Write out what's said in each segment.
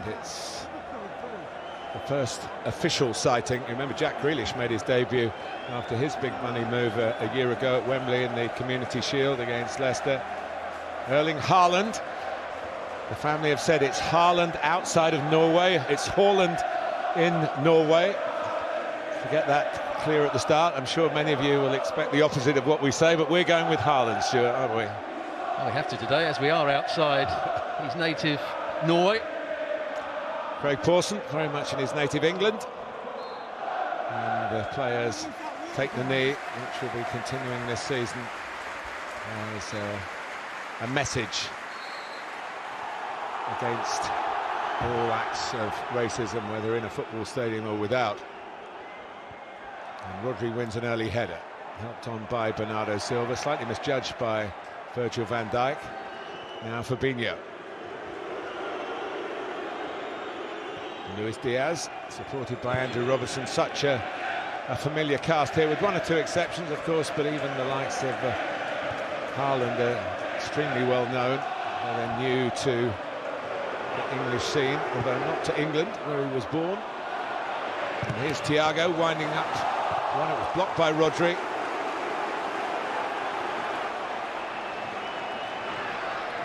And it's the first official sighting. Remember, Jack Grealish made his debut after his big money move a year ago at Wembley in the Community Shield against Leicester. Erling Haaland. The family have said it's Haaland outside of Norway. It's Haaland in Norway. To get that clear at the start, I'm sure many of you will expect the opposite of what we say, but we're going with Haaland, Stuart, aren't we? Well, we have to today, as we are outside his native Norway. Craig Pawson, very much in his native England. And the players take the knee, which will be continuing this season as a message against all acts of racism, whether in a football stadium or without. And Rodri wins an early header, helped on by Bernardo Silva, slightly misjudged by Virgil van Dijk. Now Fabinho. Luis Diaz, supported by Andrew Robertson. Such a familiar cast here, with one or two exceptions, of course, but even the likes of Haaland are extremely well known. They're new to the English scene, although not to England, where he was born. And here's Thiago winding up one. It was blocked by Rodri.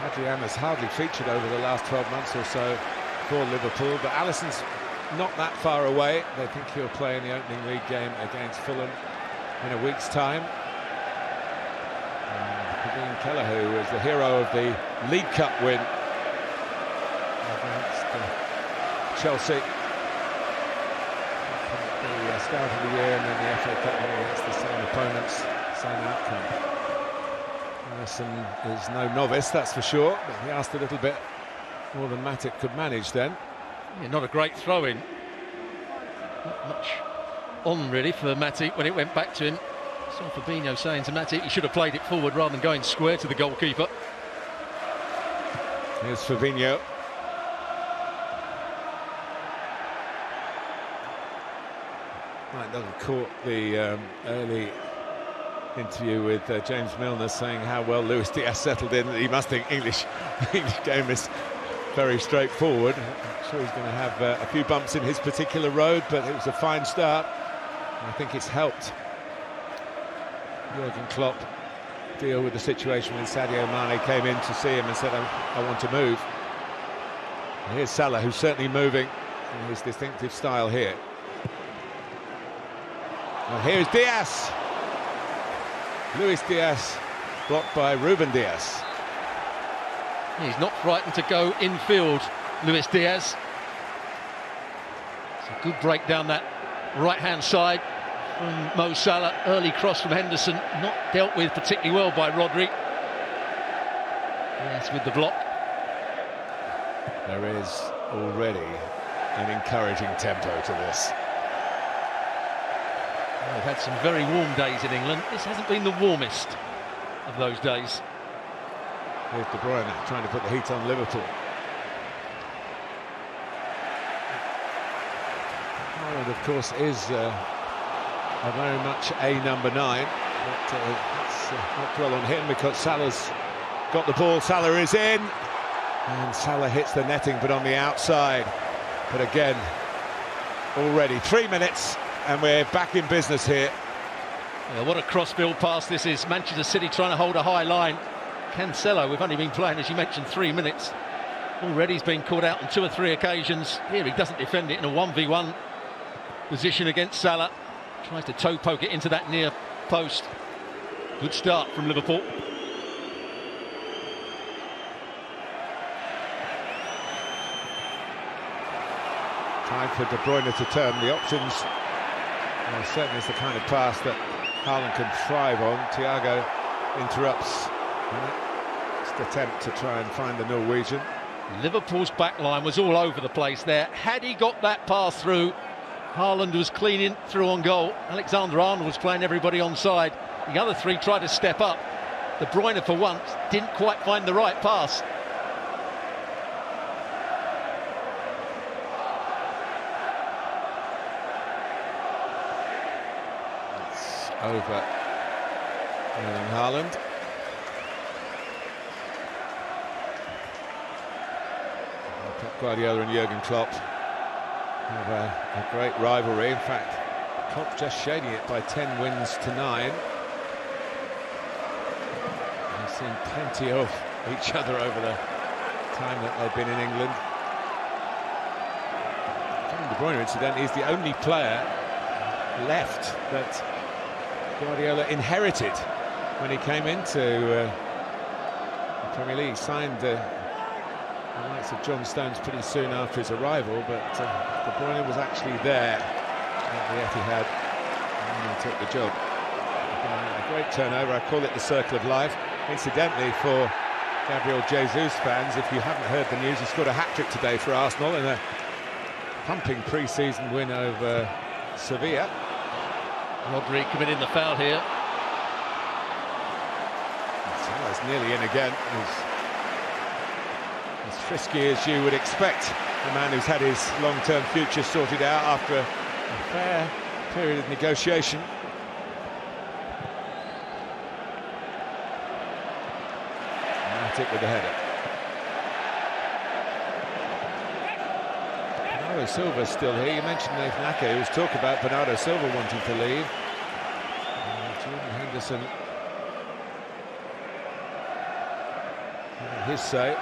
Adrian has hardly featured over the last 12 months or so for Liverpool, but Alisson's not that far away. They think he'll play in the opening league game against Fulham in a week's time. Kevin Kelleher was the hero of the League Cup win against Chelsea. The start of the year, and then the FA Cup win against the same opponents, same outcome. Alisson is no novice, that's for sure, but he asked a little bit more than Matic could manage then. Yeah, not a great throw-in. Not much on, really, for Matic when it went back to him. Saw Fabinho saying to Matic he should have played it forward rather than going square to the goalkeeper. Here's Fabinho. Mike doesn't caught the early interview with James Milner saying how well Luis Diaz settled in. He must think English game is very straightforward. I'm sure he's going to have a few bumps in his particular road, but it was a fine start. I think it's helped Jurgen Klopp deal with the situation when Sadio Mane came in to see him and said, I want to move. And here's Salah, who's certainly moving in his distinctive style here. And here's Diaz. Luis Diaz blocked by Ruben Diaz. He's not frightened to go infield, Luis Diaz. It's a good break down that right-hand side from Mo Salah. Early cross from Henderson, not dealt with particularly well by Rodri. Yes, with the block. There is already an encouraging tempo to this. We've had some very warm days in England. This hasn't been the warmest of those days. Here's De Bruyne trying to put the heat on Liverpool. Haaland, of course, is very much a number 9, but let's not dwell on him because Salah's got the ball. Salah is in, and Salah hits the netting, but on the outside. But again, already 3 minutes, and we're back in business here. Yeah, what a cross-field pass this is. Manchester City trying to hold a high line. Cancelo, we've only been playing, as you mentioned, 3 minutes. Already he's been caught out on 2 or 3 occasions. Here he doesn't defend it in a 1v1 position against Salah. Tries to toe poke it into that near post. Good start from Liverpool. Time for De Bruyne to turn. The options certainly is the kind of pass that Haaland can thrive on. Thiago interrupts the next attempt to try and find the Norwegian. Liverpool's back line was all over the place there. Had he got that pass through, Haaland was cleaning through on goal. Alexander-Arnold was playing everybody onside. The other 3 tried to step up. De Bruyne, for once, didn't quite find the right pass. It's over Erling Haaland. Pep Guardiola and Jurgen Klopp have a great rivalry. In fact, Klopp just shading it by 10 wins to 9. They've seen plenty of each other over the time that they've been in England. Kevin De Bruyne, incidentally, is the only player left that Guardiola inherited when he came into the Premier League. Signed the likes of John Stones pretty soon after his arrival, but De Bruyne was actually there at the Etihad and he took the job. A great turnover. I call it the circle of life. Incidentally, for Gabriel Jesus fans, if you haven't heard the news, he scored a hat-trick today for Arsenal in a pumping pre-season win over Sevilla. Rodri committing the foul here. Salah's nearly in again. He's as frisky as you would expect. The man who's had his long-term future sorted out after a fair period of negotiation. Matic with the header. Bernardo Silva's still here. You mentioned Nathan Ake. There was talk about Bernardo Silva wanting to leave. Jordan Henderson having his say.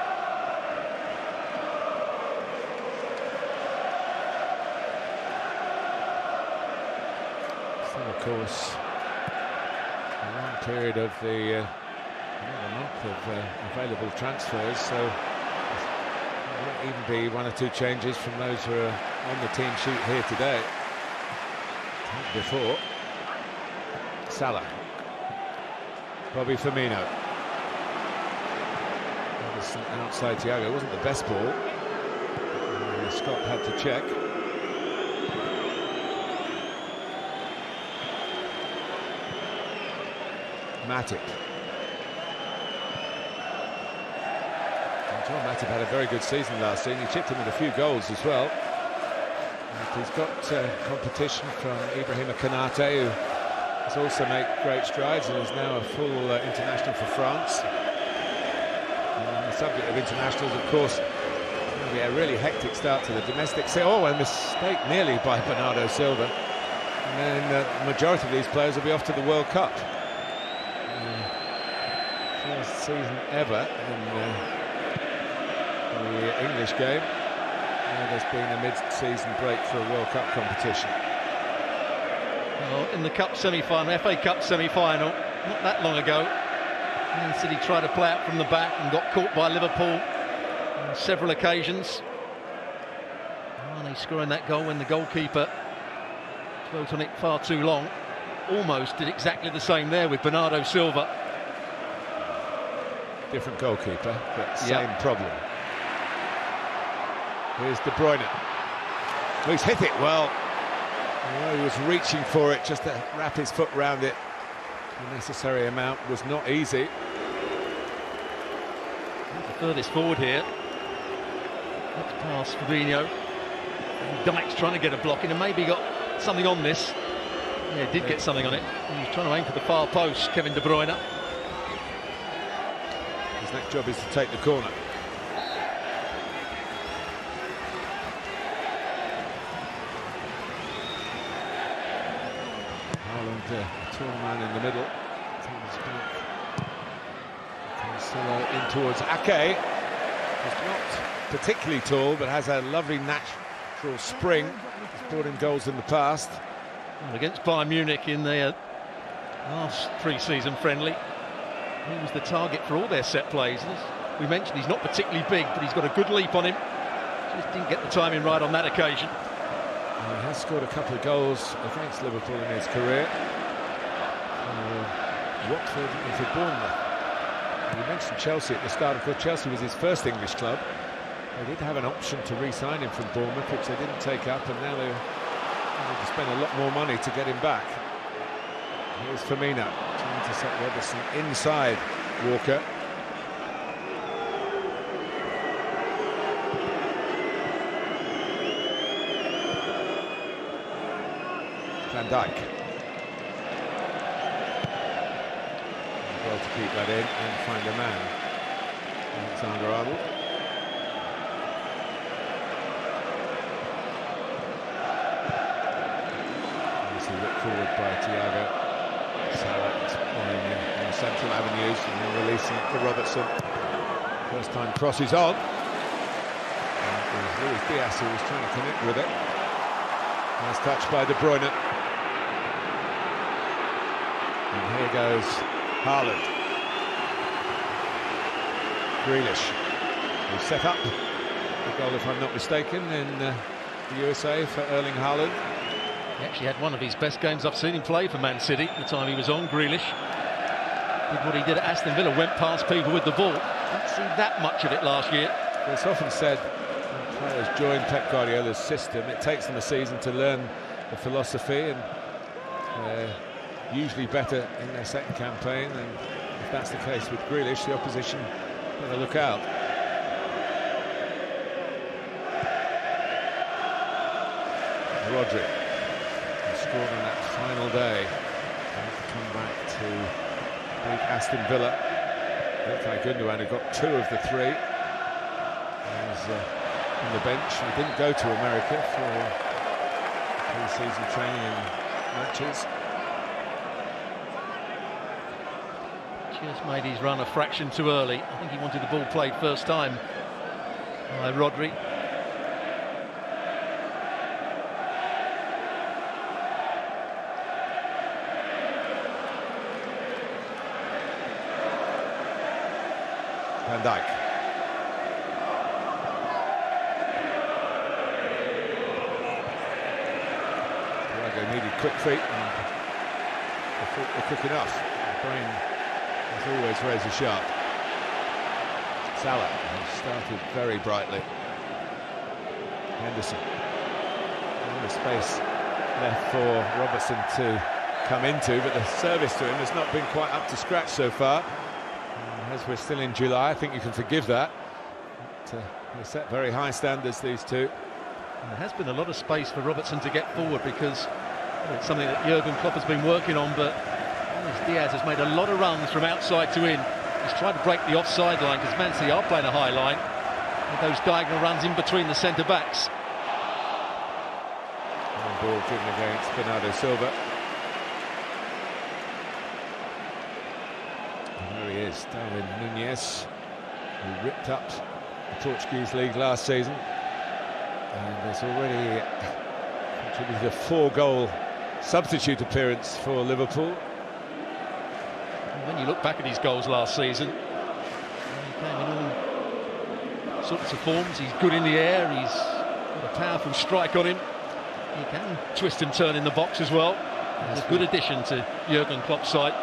Still, of course, a long period of the another month of available transfers, so there might even be one or two changes from those who are on the team sheet here today. Before Salah, Bobby Firmino, Henderson outside Thiago. Wasn't the best ball. Scott had to check. Matic. John Matip had a very good season last season. He chipped in with a few goals as well. And he's got competition from Ibrahima Konate, who has also made great strides and is now a full international for France. And the subject of internationals, of course, will be a really hectic start to the domestic. Oh, a mistake nearly by Bernardo Silva. And then the majority of these players will be off to the World Cup. First season ever in the English game. There's been a mid-season break for a World Cup competition. Well, in the Cup semi-final, FA Cup semi-final, not that long ago, Man City tried to play out from the back and got caught by Liverpool on several occasions. Mane scoring that goal when the goalkeeper dwelt on it far too long. Almost did exactly the same there with Bernardo Silva. Different goalkeeper, but same problem. Here's De Bruyne. Well, he's hit it well. He was reaching for it just to wrap his foot round it. The necessary amount was not easy. The furthest forward here. Next pass, Fabinho. And Dyke's trying to get a block in and maybe got something on this. Yeah, did get something on it. He was trying to aim for the far post, Kevin De Bruyne. His next job is to take the corner. Tall man in the middle. Cancelo in towards Ake. He's not particularly tall, but has a lovely natural spring. He's brought in goals in the past. And against Bayern Munich in their last pre-season friendly, he was the target for all their set plays. As we mentioned, he's not particularly big, but he's got a good leap on him. Just didn't get the timing right on that occasion. He has scored a couple of goals against Liverpool in his career. Watford and for Bournemouth. You mentioned Chelsea at the start. Of course, Chelsea was his first English club. They did have an option to re-sign him from Bournemouth, which they didn't take up, and now they need to spend a lot more money to get him back. Here's Firmino trying to set Robertson inside Walker. Van Dijk. Well to keep that in and find a man. Alexander-Arnold. forward by Thiago. Salah exploring in central avenues and then releasing for Robertson. First time crosses on. And it was Luis Diaz who was trying to connect with it. Nice touch by De Bruyne. And here goes Haaland. Grealish, who set up the goal, if I'm not mistaken, in the USA for Erling Haaland. He actually had one of his best games I've seen him play for Man City, the time he was on. Grealish did what he did at Aston Villa, went past people with the ball. Didn't see that much of it last year. It's often said when players join Pep Guardiola's system, it takes them a season to learn the philosophy, and usually better in their second campaign. And if that's the case with Grealish, the opposition better look out. Rodri scored on that final day. Come back to beat Aston Villa. Ilkay Gundogan, who got 2 of the 3, was on the bench. He didn't go to America for pre-season training and matches. Just made his run a fraction too early. I think he wanted the ball played first time by Rodri. Van Dijk. Thiago needed quick feet, and the feet were quick enough. The brain is always razor sharp. Salah started very brightly. Henderson. And the space left for Robertson to come into, but the service to him has not been quite up to scratch so far. As we're still in July, I think you can forgive that. But, they set very high standards, these two. And there has been a lot of space for Robertson to get forward, because it's something that Jurgen Klopp has been working on, but Luis Diaz has made a lot of runs from outside to in. He's tried to break the offside line, because Man City are playing a high line, with those diagonal runs in between the centre-backs. Ball given against Bernardo Silva. There he is, Darwin Núñez, who ripped up the Portuguese league last season and has already contributed a 4-goal substitute appearance for Liverpool. And when you look back at his goals last season, he came in all sorts of forms. He's good in the air, he's got a powerful strike on him. He can twist and turn in the box as well. He's a good addition to Jurgen Klopp's side.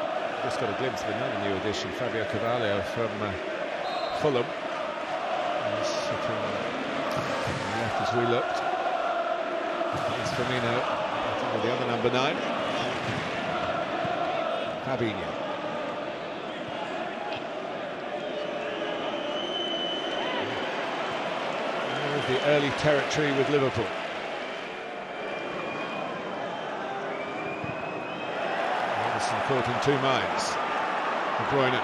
Just got a glimpse of another new addition, Fabio Carvalho from Fulham. He's sitting left as we looked. It's Firmino, with the other number 9. Fabinho. The early territory with Liverpool. Anderson caught in 2 minds. De Bruyne.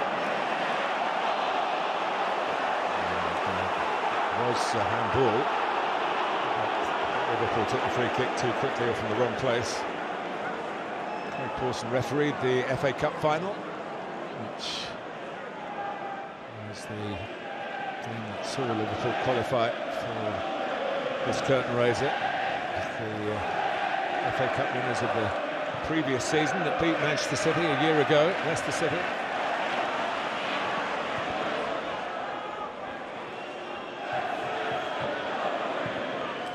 Was a handball. Liverpool took the free kick too quickly or from the wrong place. Craig Pawson refereed the FA Cup final, which was the game that saw Liverpool qualify for this curtain raiser. The FA Cup winners of the previous season that beat Manchester City a year ago, Leicester City.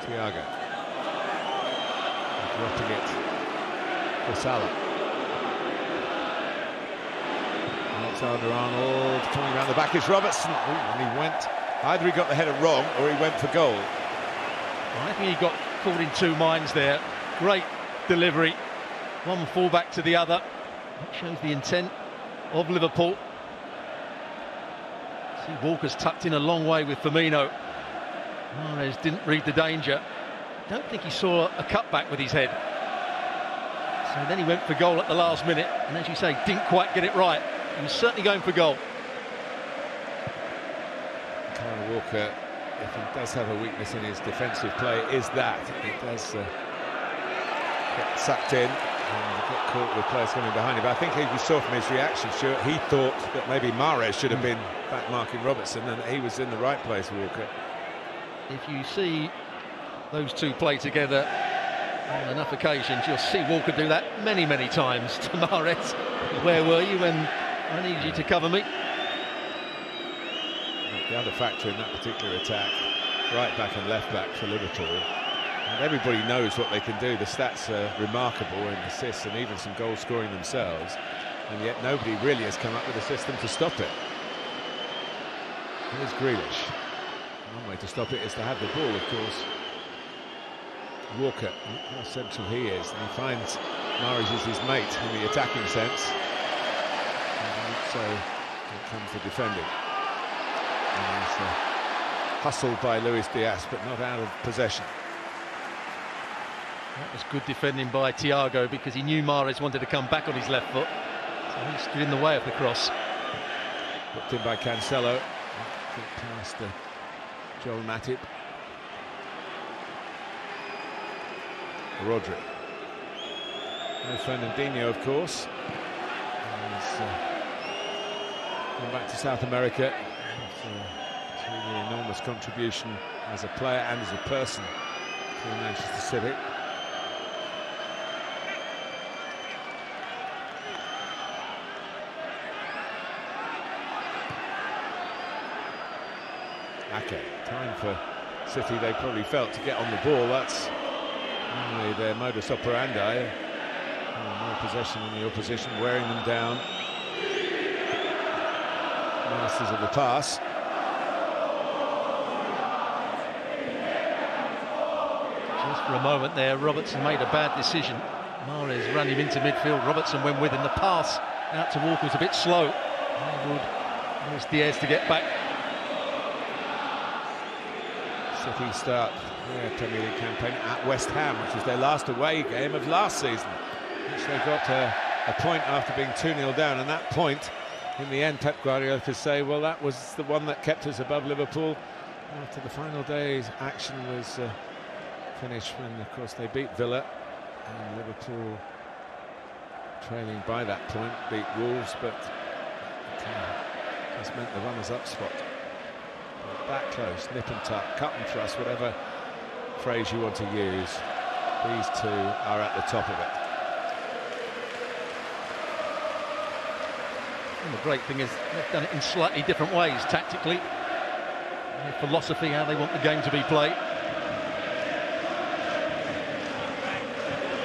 Thiago dropping it for Salah. Alexander-Arnold coming around the back is Robertson. And he went, either he got the header wrong or he went for goal. I think he got caught in 2 minds there. Great delivery, one full-back to the other. That shows the intent of Liverpool. See, Walker's tucked in a long way with Firmino. Mahrez didn't read the danger. Don't think he saw a cutback with his head. So then he went for goal at the last minute, and as you say, didn't quite get it right. He was certainly going for goal. Kyle Walker, if he does have a weakness in his defensive play, is that it does get sucked in. Got caught with players coming behind him. But I think we saw from his reaction, Stuart, he thought that maybe Mahrez should have been back marking Robertson, and he was in the right place, Walker. If you see those two play together on enough occasions, you'll see Walker do that many, many times to Mahrez. Where were you when I needed you to cover me? The other factor in that particular attack, right back and left back for Liverpool. And everybody knows what they can do. The stats are remarkable in assists and even some goal scoring themselves. And yet nobody really has come up with a system to stop it. Here's Grealish. One way to stop it is to have the ball, of course. Walker, how central he is. And he finds Mahrez is his mate in the attacking sense. And so here comes the defending. And he's hustled by Luis Diaz, but not out of possession. That was good defending by Thiago, because he knew Mahrez wanted to come back on his left foot. So he stood in the way of the cross. Whipped in by Cancelo. Past Joel Matip. Rodri. No Fernandinho, of course. He's gone back to South America. To the enormous contribution as a player and as a person to Manchester City. Okay, time for City, they probably felt, to get on the ball. That's only their modus operandi. More possession in the opposition, wearing them down. Masters of the pass. Just for a moment there, Robertson made a bad decision. Mahrez ran him into midfield. Robertson went with him. The pass out to Walker was a bit slow. There's Diaz to get back. City start their Premier League campaign at West Ham, which was their last away game of last season, which they got a point after being 2-0 down. And that point, in the end, Pep Guardiola could say, well, that was the one that kept us above Liverpool. After the final day's action was finished, when, of course, they beat Villa, and Liverpool, trailing by that point, beat Wolves, but this meant the runners-up spot. That close, nip and tuck, cut and thrust, whatever phrase you want to use, these two are at the top of it. And the great thing is they've done it in slightly different ways tactically. Their philosophy, how they want the game to be played.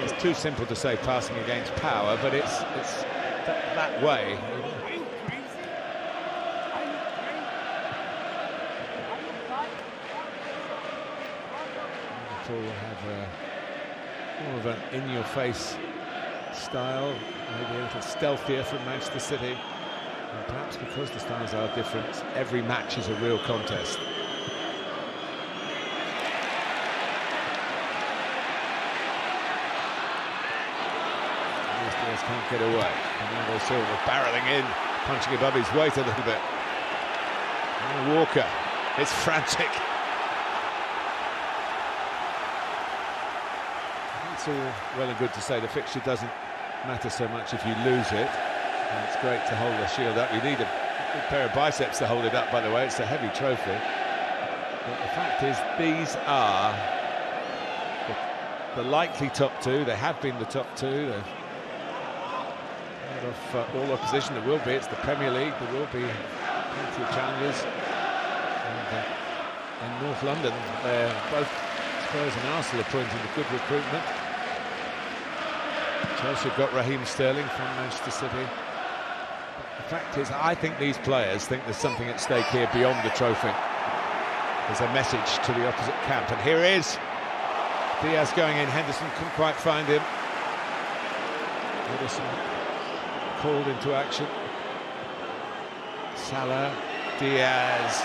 It's too simple to say passing against power, but it's that way. Will have more of an in-your-face style, maybe a little stealthier from Manchester City, and perhaps because the styles are different, every match is a real contest. Diaz can't get away. Bernardo Silva barreling in, punching above his weight a little bit. And Walker, it's frantic. It's all well and good to say the fixture doesn't matter so much if you lose it. And it's great to hold the shield up. You need a good pair of biceps to hold it up, by the way. It's a heavy trophy. But the fact is, these are the likely top two. They have been the top two. They've heard of all opposition. There will be. It's the Premier League. There will be plenty of challenges. And in North London, both Spurs and Arsenal are pointing to good recruitment. Chelsea have got Raheem Sterling from Manchester City. But the fact is, I think these players think there's something at stake here beyond the trophy. There's a message to the opposite camp, and here he is. Diaz going in, Henderson couldn't quite find him. Henderson called into action. Salah, Diaz.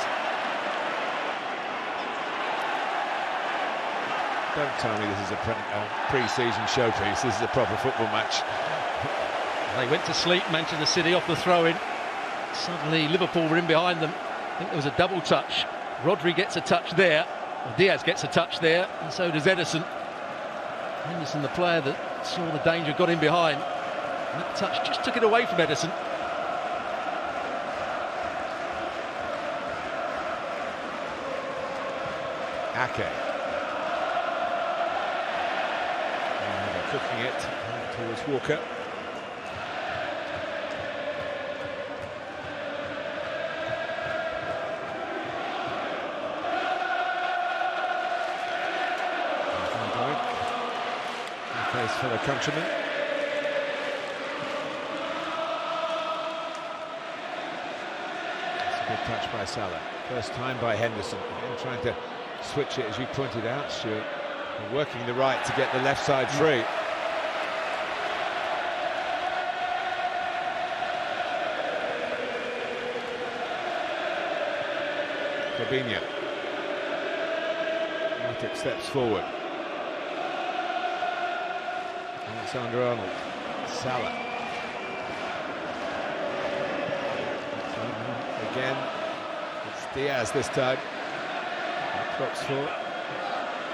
Don't tell me this is a pre-season showpiece. This is a proper football match. They went to sleep, Manchester City off the throw-in. Suddenly Liverpool were in behind them. I think there was a double touch. Rodri gets a touch there. Diaz gets a touch there, and so does Ederson. Henderson, the player that saw the danger, got in behind. And that touch just took it away from Ederson. Ake. And they're cooking it towards Walker. Ake's fellow countryman. That's a good touch by Salah. First time by Henderson. Again, trying to switch it, as you pointed out, Stuart. Working the right to get the left side free. Fabinho. Matic steps forward. Alexander-Arnold. Salah. Again, it's Diaz this time. Crops for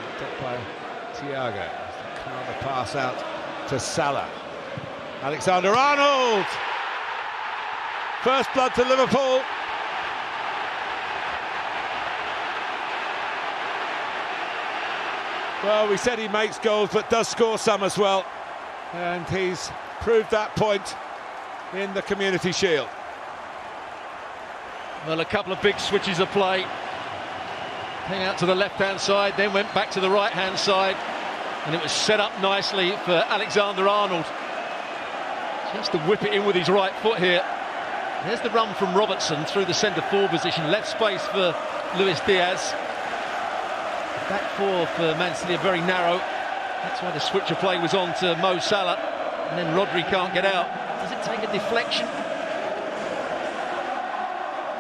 picked up by Thiago. The pass out to Salah. Alexander-Arnold! First blood to Liverpool. Well, we said he makes goals, but does score some as well. And he's proved that point in the Community Shield. Well, a couple of big switches of play. Came out to the left-hand side, then went back to the right-hand side. And it was set up nicely for Alexander-Arnold. Just to whip it in with his right foot here. There's the run from Robertson through the centre-forward position. Left space for Luis Diaz. The back four for Man City are very narrow. That's why the switch of play was on to Mo Salah. And then Rodri can't get out. Does it take a deflection?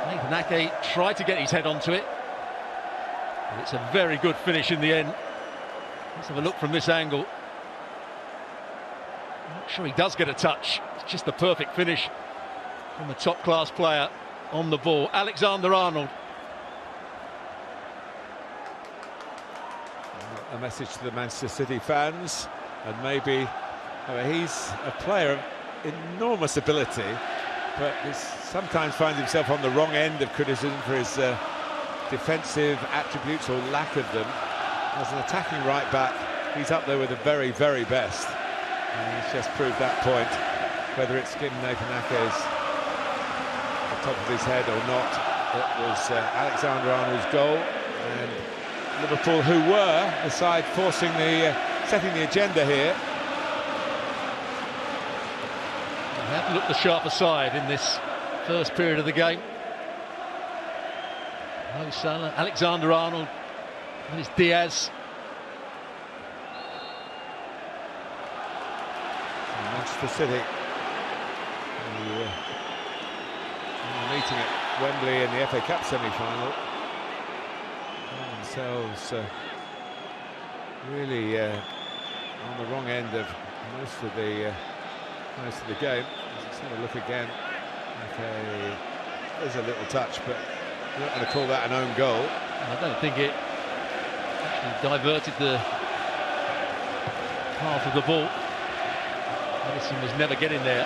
Nathan Ake tried to get his head onto it. But it's a very good finish in the end. Let's have a look from this angle. I'm not sure he does get a touch. It's just the perfect finish from a top-class player on the ball. Alexander-Arnold. A message to the Manchester City fans, and maybe he's a player of enormous ability, but he sometimes finds himself on the wrong end of criticism for his defensive attributes or lack of them. As an attacking right back, he's up there with the very, very best. And he's just proved that point, whether it's given Nathan Ake's the top of his head or not. It was Alexander-Arnold's goal, and Liverpool, who were the side forcing the setting the agenda here. They have looked the sharper side in this first period of the game. Mo Salah, Alexander-Arnold, and it's Diaz. Manchester City meeting at Wembley in the FA Cup semi-final. Themselves really on the wrong end of most of the game. Let's have a look again. Okay, there's a little touch, but we're not going to call that an own goal. I don't think it actually diverted the path of the ball. Ederson was never getting there.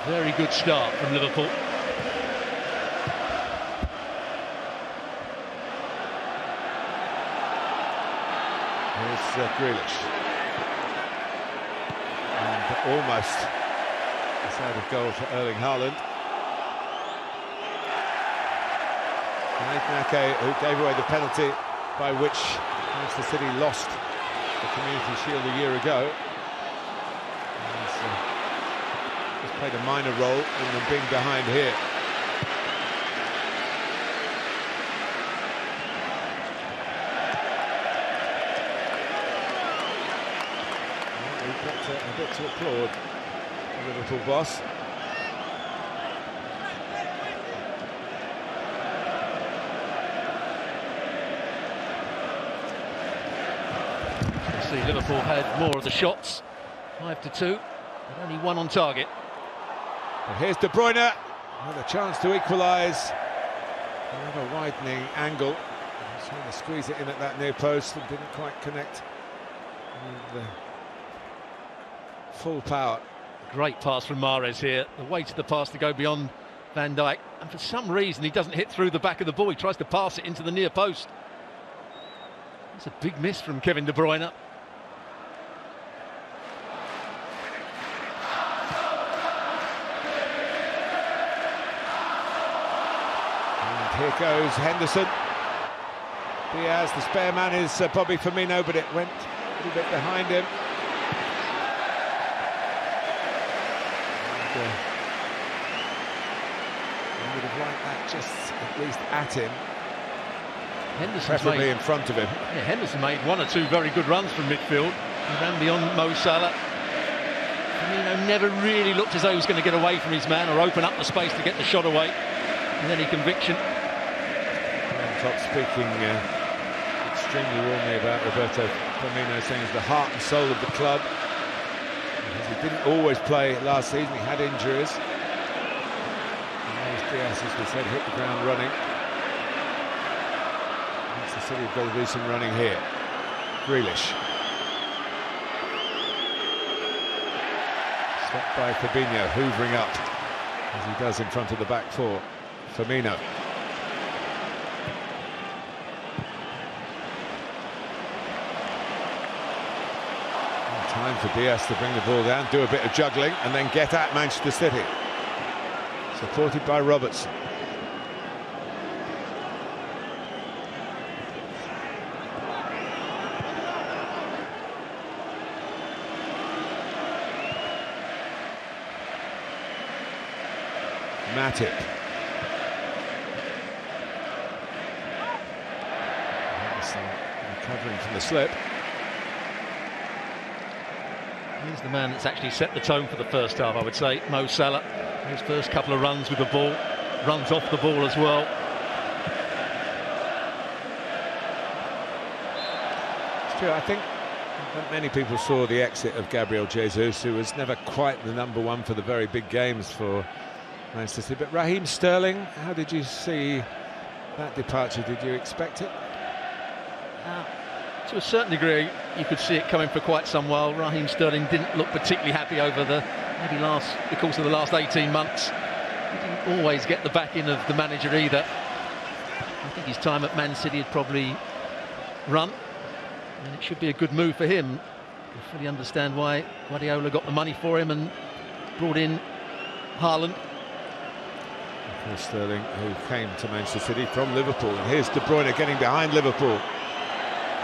Very good start from Liverpool. Here's Grealish. And almost decided goal for Erling Haaland. Nathan Ake, who gave away the penalty by which Manchester City lost the Community Shield a year ago. He's played a minor role in them being behind here. We've got a bit to applaud the Liverpool boss. See, Liverpool had more of the shots, 5-2, but only one on target. And here's De Bruyne with a chance to equalise. Another widening angle. He's trying to squeeze it in at that near post and didn't quite connect with full power. Great pass from Mahrez here. The weight of the pass to go beyond Van Dijk, and for some reason he doesn't hit through the back of the ball. He tries to pass it into the near post. It's a big miss from Kevin De Bruyne. And here goes Henderson. Diaz, the spare man is Bobby Firmino, but it went a little bit behind him. And, I would have liked that just at least at him. Preferably in front of him. Yeah, Henderson made one or two very good runs from midfield. He ran beyond Mo Salah. Firmino never really looked as though he was going to get away from his man or open up the space to get the shot away. And then conviction. Top speaking extremely warmly about Roberto Firmino, saying he's the heart and soul of the club. Because he didn't always play last season, he had injuries. And Diaz, as we said, hit the ground running. The City have got to do some running here. Grealish. Swept by Fabinho, hoovering up as he does in front of the back four. Firmino. Time for Diaz to bring the ball down, do a bit of juggling, and then get at Manchester City. Supported by Robertson. Matip. Recovering from the slip. He's the man that's actually set the tone for the first half, I would say. Mo Salah, his first couple of runs with the ball, runs off the ball as well. It's true, I think many people saw the exit of Gabriel Jesus, who was never quite the number one for the very big games for Manchester City. But Raheem Sterling, how did you see that departure? Did you expect it? To a certain degree, you could see it coming for quite some while. Raheem Sterling didn't look particularly happy over the course of the last 18 months. He didn't always get the backing of the manager either. I think his time at Man City had probably run, and it should be a good move for him. I fully understand why Guardiola got the money for him and brought in Haaland. Sterling, who came to Manchester City from Liverpool, and here's De Bruyne getting behind Liverpool.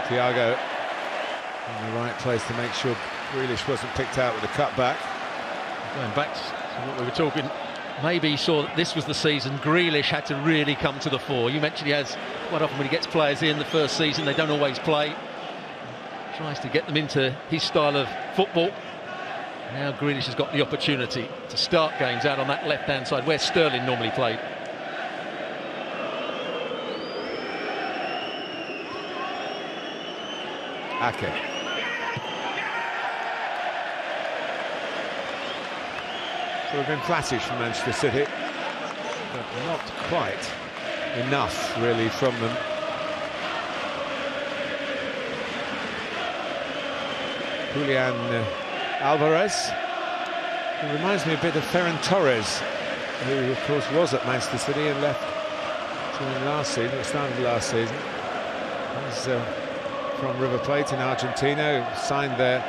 Thiago in the right place to make sure Grealish wasn't picked out with a cutback. Going back to what we were talking, maybe he saw that this was the season Grealish had to really come to the fore. You mentioned he has, quite often when he gets players in the first season, they don't always play. Tries to get them into his style of football. Now Grealish has got the opportunity to start games out on that left-hand side where Sterling normally played. Ake. So we've been flattish from Manchester City, but not quite enough really from them. Julian Alvarez, who reminds me a bit of Ferran Torres, who of course was at Manchester City and left during last season, the start of last season. He's from River Plate in Argentina, signed there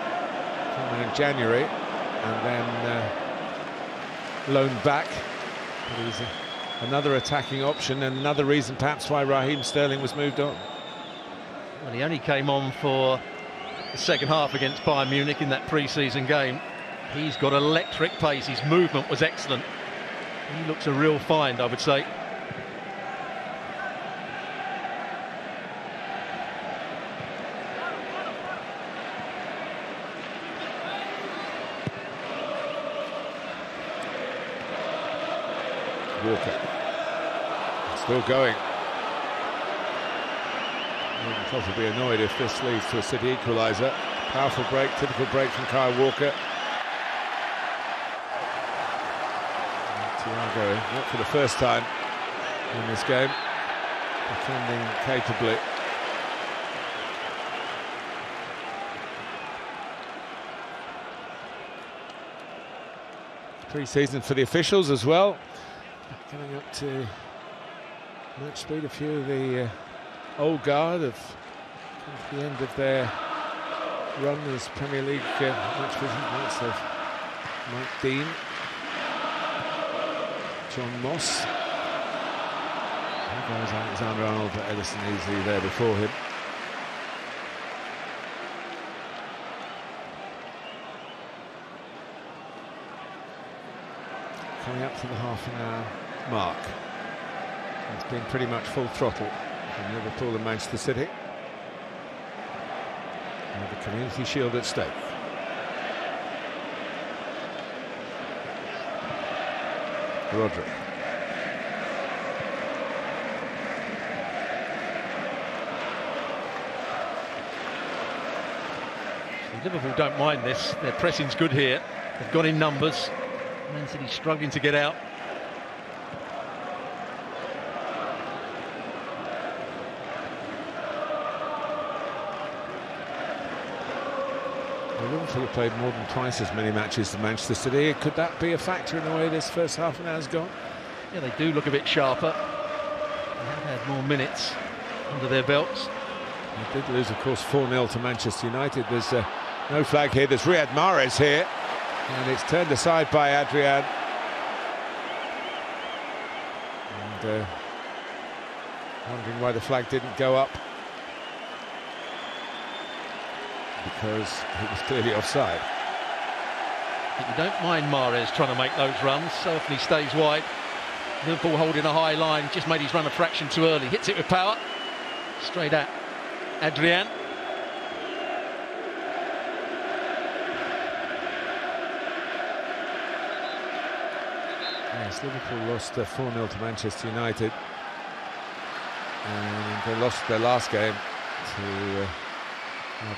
in January and then loaned back. But he's another attacking option and another reason perhaps why Raheem Sterling was moved on. Well, he only came on for the second half against Bayern Munich in that pre-season game. He's got electric pace, his movement was excellent. He looks a real find, I would say. Walker still going. Wouldn't possibly be annoyed if this leads to a City equaliser. Powerful break, typical break from Kyle Walker. Thiago, not for the first time in this game, defending capably. pre-season for the officials as well. Getting up to match speed. A few of the old guard have come to the end of their run as Premier League match visitors of Mike Dean, John Moss. There goes Alexander-Arnold, but Ederson easily there before him. Coming up to the half-an-hour mark. It's been pretty much full throttle from Liverpool and Manchester City. And the Community Shield at stake. Roderick. Liverpool don't mind this. Their pressing's good here. They've got in numbers. Man City struggling to get out. Well, Liverpool have played more than twice as many matches as Manchester City. Could that be a factor in the way this first half an hour's gone? Yeah, they do look a bit sharper. They have had more minutes under their belts. They did lose, of course, 4-0 to Manchester United. There's no flag here. There's Riyad Mahrez here. And it's turned aside by Adrian. And wondering why the flag didn't go up. Because it was clearly offside. But you don't mind Mahrez trying to make those runs. So often he stays wide. Liverpool holding a high line. Just made his run a fraction too early. Hits it with power. Straight at Adrian. Yes, Liverpool lost 4-0 to Manchester United, and they lost their last game to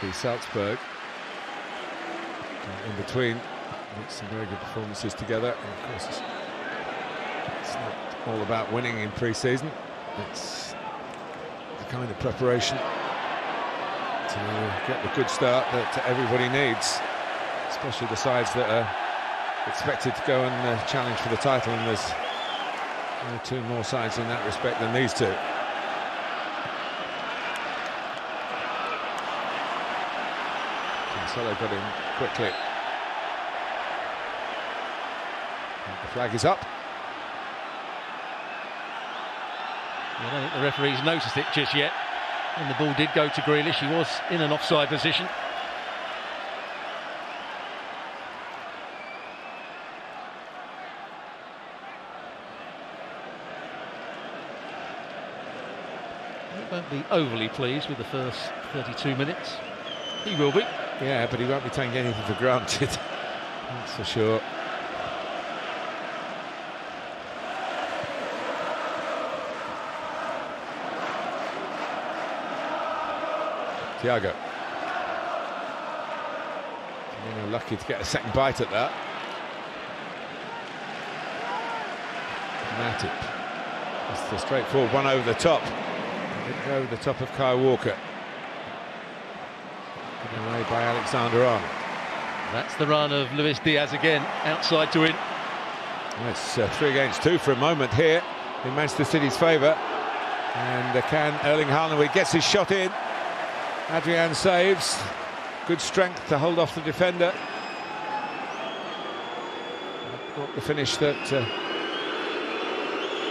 RB Salzburg. In between, some very good performances together. And of course, it's not all about winning in pre-season. It's the kind of preparation to get the good start that everybody needs, especially the sides that are expected to go and challenge for the title, and there's two more sides in that respect than these two. Cancelo got in quickly. And the flag is up. I don't think the referee's noticed it just yet. And the ball did go to Grealish. He was in an offside position. He won't be overly pleased with the first 32 minutes. He will be. Yeah, but he won't be taking anything for granted. That's for sure. Thiago. Lucky to get a second bite at that. Matip. That's the straightforward one over the top. Didn't go over the top of Kyle Walker. Given away by Alexander-Arnold. That's the run of Luis Diaz again, outside to in. Well, it's 3 against 2 for a moment here in Manchester City's favour. And can Erling Haaland gets his shot in. Adrian saves. Good strength to hold off the defender. Not the finish that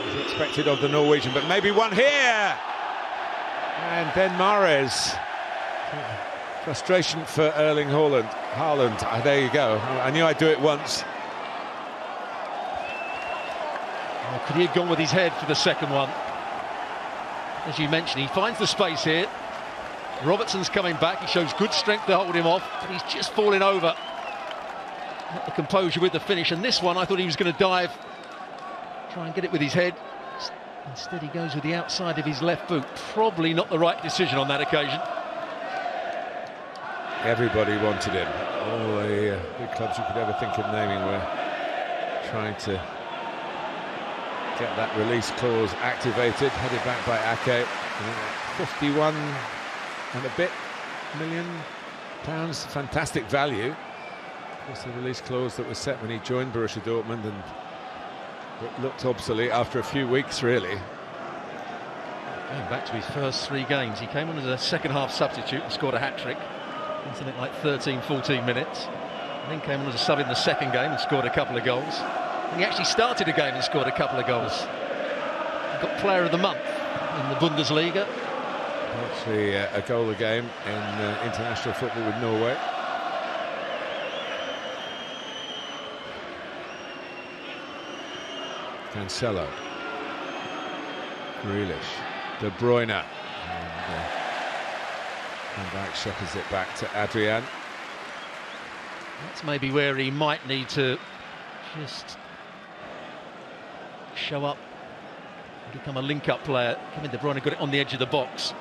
was expected of the Norwegian, but maybe one here. And then Mahrez. Frustration for Erling Haaland. There you go. I knew I'd do it once. Oh, could he have gone with his head for the second one? As you mentioned, he finds the space here. Robertson's coming back. He shows good strength to hold him off, but he's just falling over. Not the composure with the finish. And this one, I thought he was going to dive, try and get it with his head. Instead, he goes with the outside of his left boot. Probably not the right decision on that occasion. Everybody wanted him. All the big clubs you could ever think of naming were trying to get that release clause activated. Headed back by Ake. 51 and a bit £1 million. Fantastic value. It's the release clause that was set when he joined Borussia Dortmund, and it looked obsolete after a few weeks, really. Going back to his first 3 games, he came on as a second-half substitute and scored a hat-trick in something like 13-14 minutes. And then came on as a sub in the second game and scored a couple of goals. And he actually started a game and scored a couple of goals. He got Player of the Month in the Bundesliga. Actually, a goal a game in international football with Norway. Cancelo, Grealish, De Bruyne, and back shephers it back to Adrian. That's maybe where he might need to just show up and become a link-up player. Kevin De Bruyne got it on the edge of the box,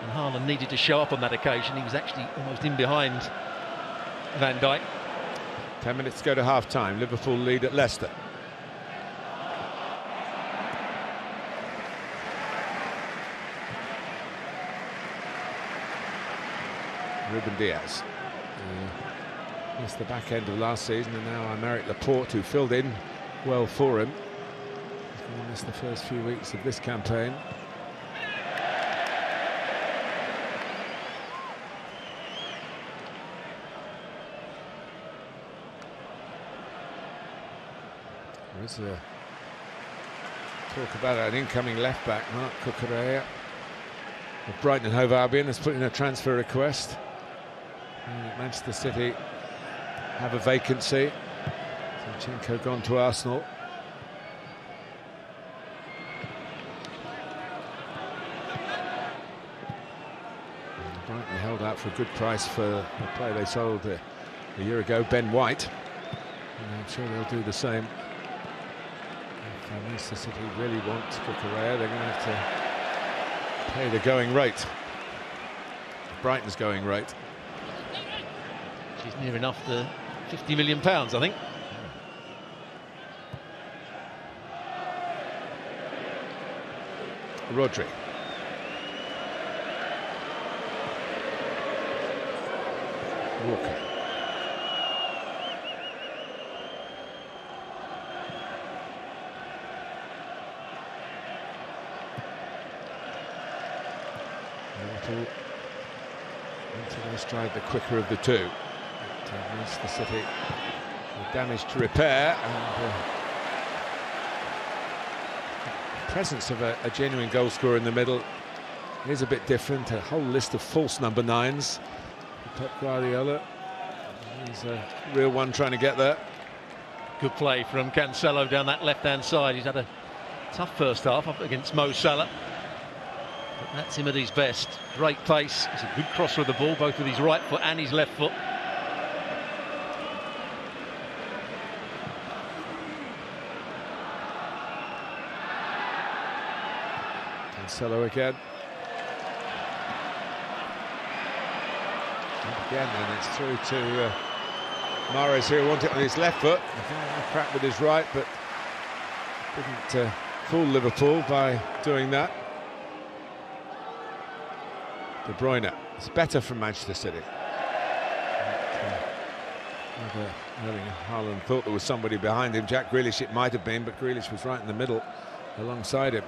and Haaland needed to show up on that occasion. He was actually almost in behind Van Dijk. 10 minutes to go to half-time. Liverpool lead at Leicester. Ruben Diaz. Missed the back end of last season, and now Aymeric Laporte, who filled in well for him. He's going to miss the first few weeks of this campaign. There is a talk about an incoming left-back, Marc Cucurella, of Brighton and Hove Albion, has put in a transfer request. Manchester City have a vacancy. Zinchenko gone to Arsenal. And Brighton held out for a good price for the player they sold a year ago, Ben White. And I'm sure they'll do the same. If Manchester City really want Cucurella, they're going to have to pay the going rate. Brighton's going rate. She's near enough to £50 million, I think. Rodri. Walker. Liverpool into their stride, the quicker of the two. Manchester City with damage to repair, and the presence of a genuine goal scorer in the middle is a bit different. A whole list of false number 9s. Pep Guardiola, he's a real one trying to get there. Good play from Cancelo down that left-hand side. He's had a tough first half up against Mo Salah. But that's him at his best. Great pace. He's a good crosser of the ball, both with his right foot and his left foot. Cancelo again. Again, and it's through to Mahrez, who wanted it on his left foot. A crack with his right, but didn't fool Liverpool by doing that. De Bruyne. It's better from Manchester City. Erling Haaland thought there was somebody behind him. Jack Grealish it might have been, but Grealish was right in the middle alongside him.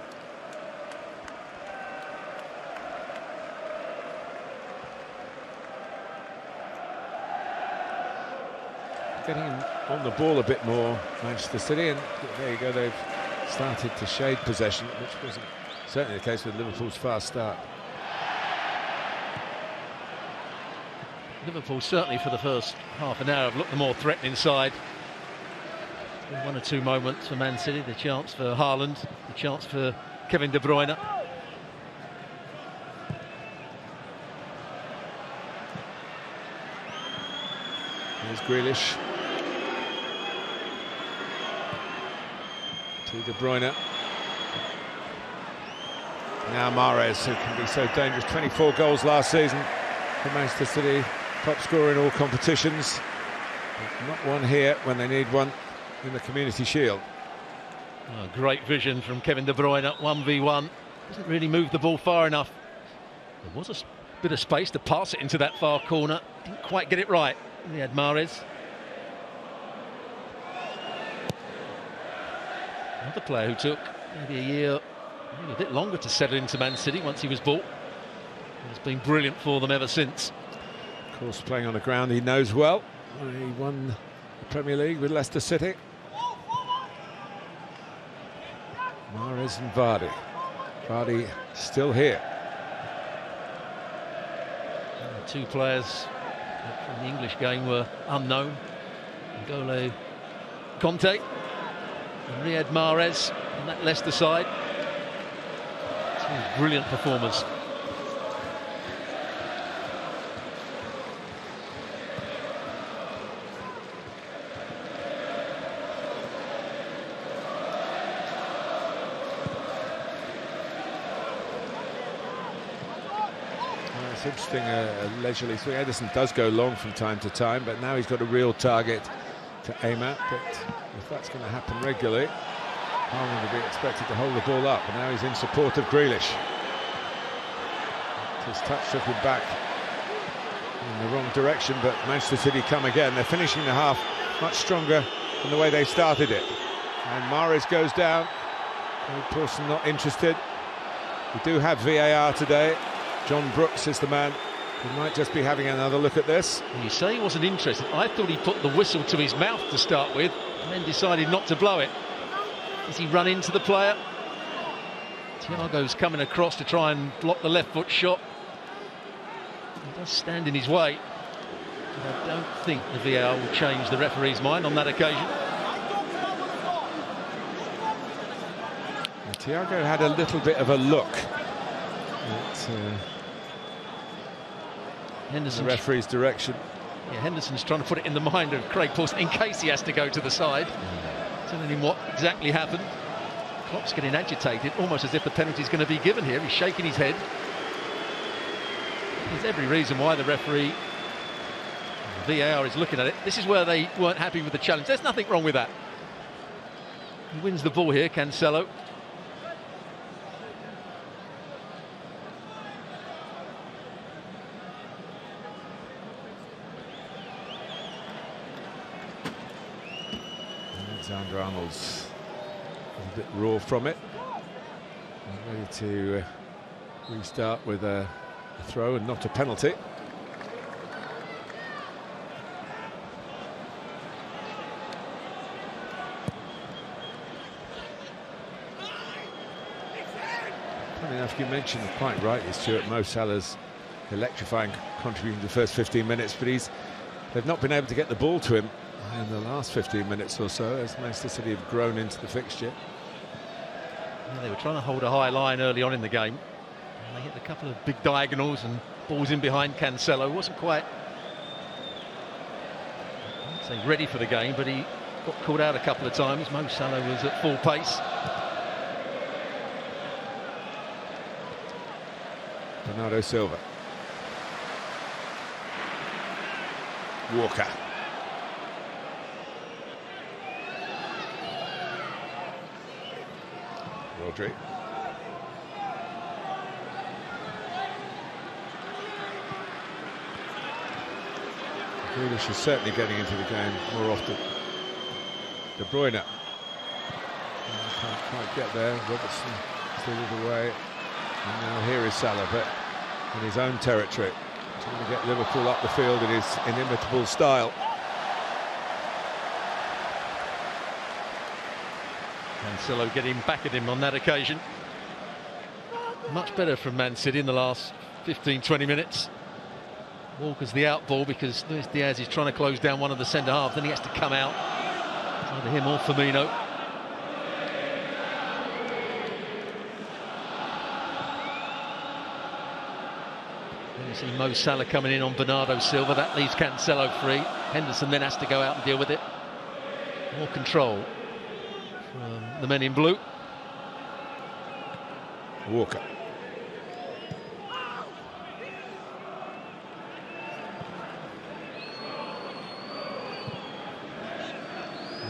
Getting on the ball a bit more, Manchester City, and there you go, they've started to shade possession, which wasn't certainly the case with Liverpool's fast start. Liverpool certainly for the first half an hour have looked the more threatening side. One or two moments for Man City, the chance for Haaland, the chance for Kevin De Bruyne. Here's Grealish. To De Bruyne. Now Mahrez, who can be so dangerous. 24 goals last season for Manchester City. Top scorer in all competitions. Not one here when they need one in the Community Shield. Oh, great vision from Kevin De Bruyne, 1v1. Doesn't really move the ball far enough. There was a bit of space to pass it into that far corner. Didn't quite get it right. He had Mahrez. Another player who took maybe a year, maybe a bit longer to settle into Man City once he was bought. He's been brilliant for them ever since. Of course, playing on a ground he knows well. He won the Premier League with Leicester City. Mahrez and Vardy. Vardy still here. And the two players from the English game were unknown. N'Golo Conte and Riyad Mahrez on that Leicester side. Two brilliant performers. It's interesting, a leisurely swing. Ederson does go long from time to time, but now he's got a real target to aim at. But if that's going to happen regularly, Harman will be expected to hold the ball up. And now he's in support of Grealish. His touch took him back in the wrong direction, but Manchester City come again. They're finishing the half much stronger than the way they started it. And Mahrez goes down. Paulson not interested. We do have VAR today. John Brooks is the man who might just be having another look at this. You say he wasn't interested. I thought he put the whistle to his mouth to start with and then decided not to blow it. Does he run into the player? Thiago's coming across to try and block the left foot shot. He does stand in his way. But I don't think the VAR will change the referee's mind on that occasion. And Thiago had a little bit of a look at the referee's direction. Yeah, Henderson's trying to put it in the mind of Craig Paulson in case he has to go to the side. Telling him what exactly happened. Klopp's getting agitated, almost as if the penalty's going to be given here. He's shaking his head. There's every reason why the referee, VAR, is looking at it. This is where they weren't happy with the challenge. There's nothing wrong with that. He wins the ball here, Cancelo. Alexander-Arnold's a bit raw from it. Ready to restart with a throw and not a penalty. Funny enough, you mentioned quite rightly, Stuart, Mo Salah's electrifying contribution to the first 15 minutes, but they've not been able to get the ball to him in the last 15 minutes or so, as Manchester City have grown into the fixture. Yeah, they were trying to hold a high line early on in the game. And they hit a couple of big diagonals and balls in behind Cancelo. Wasn't quite, I'd say, ready for the game, but he got caught out a couple of times. Mo Salah was at full pace. Bernardo Silva. Walker. Rodri. Grealish is certainly getting into the game more often. De Bruyne. Can't quite get there. Robertson still away. And now here is Salah, but in his own territory, trying to get Liverpool up the field in his inimitable style. Cancelo getting back at him on that occasion. Much better from Man City in the last 15-20 minutes. Walker's the out ball because Luis Diaz is trying to close down one of the centre halves, then he has to come out. It's either him or Firmino. Then you see Mo Salah coming in on Bernardo Silva. That leaves Cancelo free. Henderson then has to go out and deal with it. More control from the men in blue. Walker.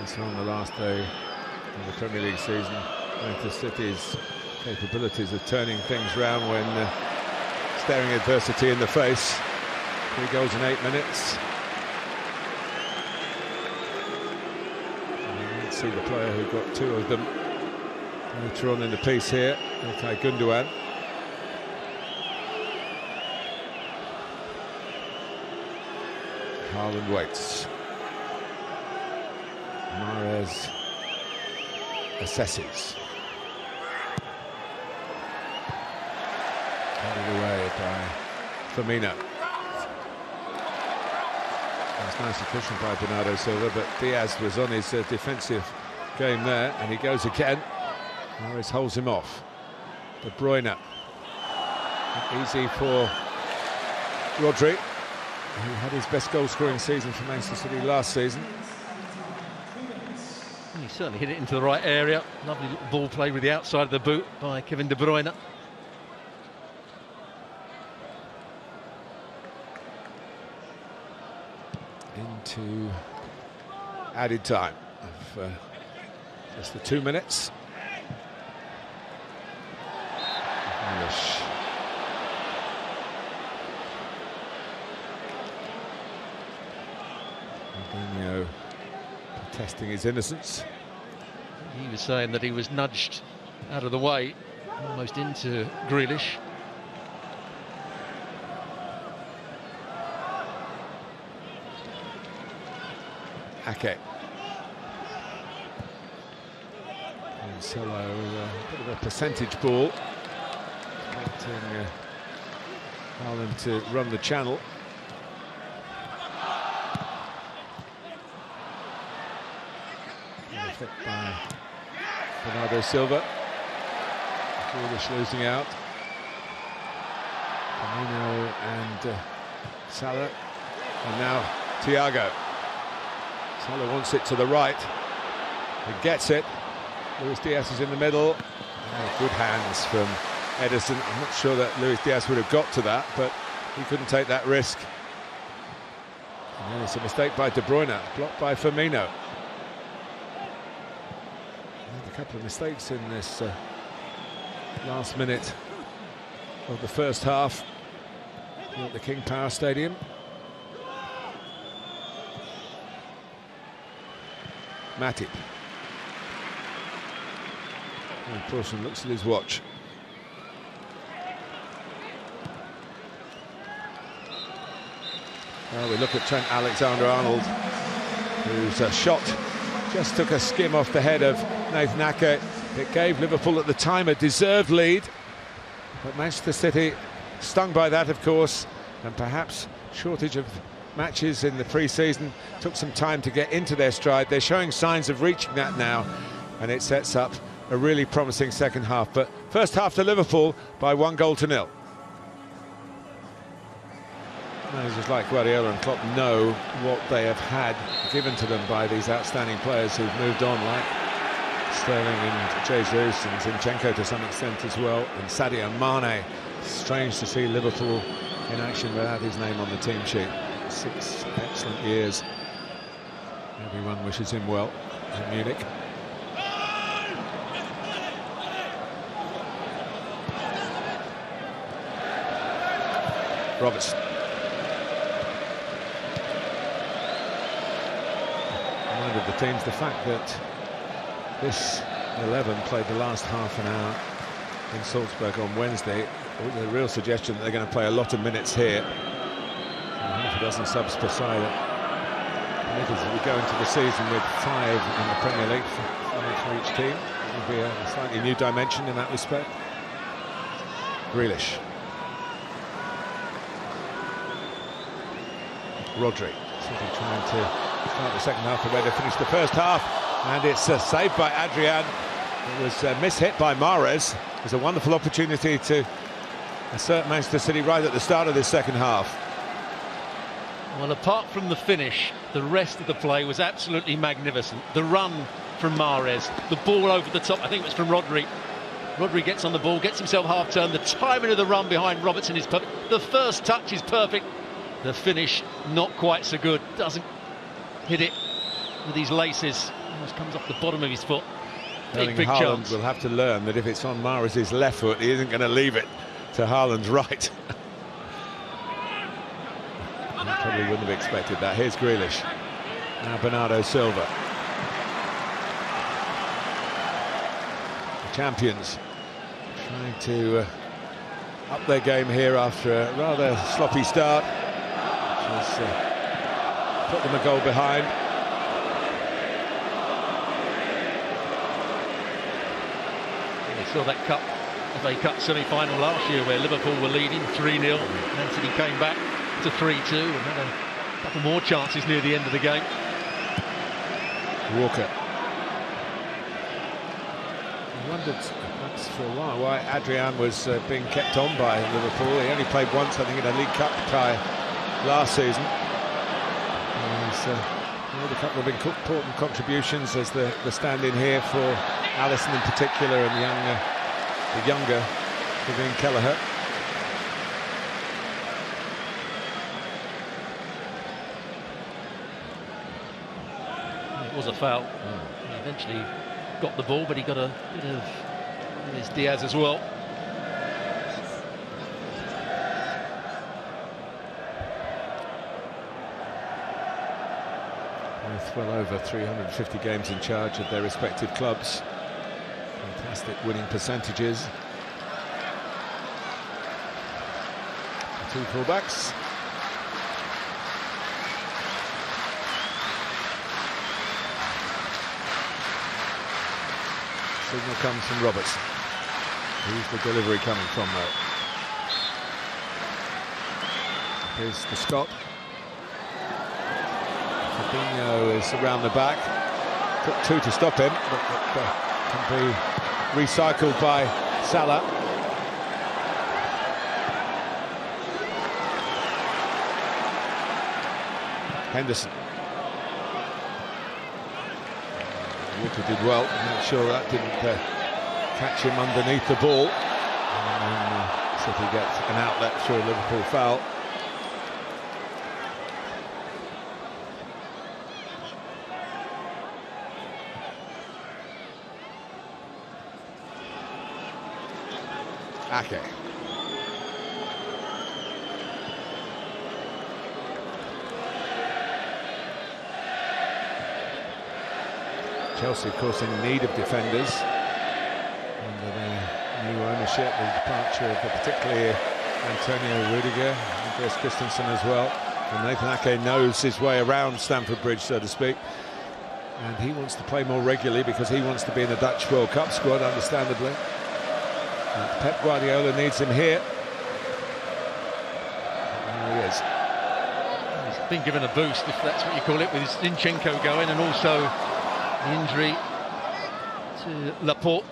So on the last day of the Premier League season, Manchester City's capabilities of turning things round when staring adversity in the face. 3 goals in 8 minutes. And you can see the player who got 2 of them Later on in the piece here, okay, Gundogan. Haaland waits. Mahrez assesses. Headed away by Firmino. That's nicely cushioned by Bernardo Silva, but Diaz was on his defensive game there, and he goes again. Mahrez holds him off. De Bruyne. Not easy for Rodri, who had his best goal-scoring season for Manchester City last season. He certainly hit it into the right area. Lovely little ball play with the outside of the boot by Kevin De Bruyne. Into added time of just the 2 minutes. English. Fabinho protesting his innocence. He was saying that he was nudged out of the way, almost into Grealish. Ake. Cancelo, a bit of a percentage ball. Expecting Haaland to run the channel. Hit by Bernardo Silva. Grealish losing out. Firmino and Salah. And now Thiago. Salah wants it to the right. He gets it. Luis Diaz is in the middle. Oh, good hands from Ederson. I'm not sure that Luis Diaz would have got to that, but he couldn't take that risk. And then it's a mistake by De Bruyne, blocked by Firmino. And a couple of mistakes in this last minute of the first half at the King Power Stadium. Matip. And Paulson looks at his watch. Well, we look at Trent Alexander-Arnold, whose shot just took a skim off the head of Nathan Ake. It gave Liverpool at the time a deserved lead, but Manchester City, stung by that, of course, and perhaps shortage of matches in the pre-season, took some time to get into their stride. They're showing signs of reaching that now, and it sets up a really promising second half. But first half to Liverpool by 1-0. Managers like Guardiola and Klopp know what they have had given to them by these outstanding players who've moved on, like Sterling and Jesus and Zinchenko to some extent as well, and Sadio Mane. Strange to see Liverpool in action without his name on the team sheet. 6 excellent years. Everyone wishes him well in Munich. Robertson. Reminded the teams the fact that this 11 played the last half an hour in Salzburg on Wednesday. There's a real suggestion that they're going to play a lot of minutes here. Half a dozen subs per side. We go into the season with 5 in the Premier League, 5 for each team. It will be a slightly new dimension in that respect. Grealish. Rodri. City trying to start the second half the way they finished the first half, and it's saved by Adrian. It was mishit by Mahrez. It was a wonderful opportunity to assert Manchester City right at the start of this second half. Well, apart from the finish, the rest of the play was absolutely magnificent. The run from Mahrez, the ball over the top, I think it was from Rodri. Rodri gets on the ball, gets himself half-turned. The timing of the run behind Robertson is perfect. The first touch is perfect. The finish, not quite so good. Doesn't hit it with these laces. Almost comes off the bottom of his foot. Big Haaland chance. will have to learn that if it's on Mahrez's left foot, he isn't going to leave it to Haaland's right. I probably wouldn't have expected that. Here's Grealish. Now Bernardo Silva. champions, trying to up their game here after a rather sloppy start, which has put them a goal behind. We saw that FA Cup semi-final last year where Liverpool were leading 3-0, Man City came back to 3-2 and had a couple more chances near the end of the game. Walker. I wondered perhaps for a while why Adrian was being kept on by Liverpool. He only played once, I think, in a League Cup tie last season. He's made a couple of important contributions as the stand-in here for Alisson in particular, and the younger Kevin Kelleher. It was a foul. He eventually got the ball, but he got a bit of his Diaz as well. Both well over 350 games in charge of their respective clubs. Fantastic winning percentages. The two fullbacks. Signal comes from Roberts. Who's the delivery coming from, though? Here's the Scot. Fabinho is around the back. Took two to stop him, but can be recycled by Salah. Henderson. Walker did well. I'm not sure that didn't catch him underneath the ball. And then City gets an outlet through a Liverpool foul. Ake. Chelsea, of course, in need of defenders under their new ownership, the departure of particularly Antonio Rudiger, Andreas Christensen as well. And Nathan Ake knows his way around Stamford Bridge, so to speak. And he wants to play more regularly because he wants to be in the Dutch World Cup squad, understandably. And Pep Guardiola needs him here. And there he is. He's been given a boost, if that's what you call it, with Zinchenko going, and also the injury to Laporte.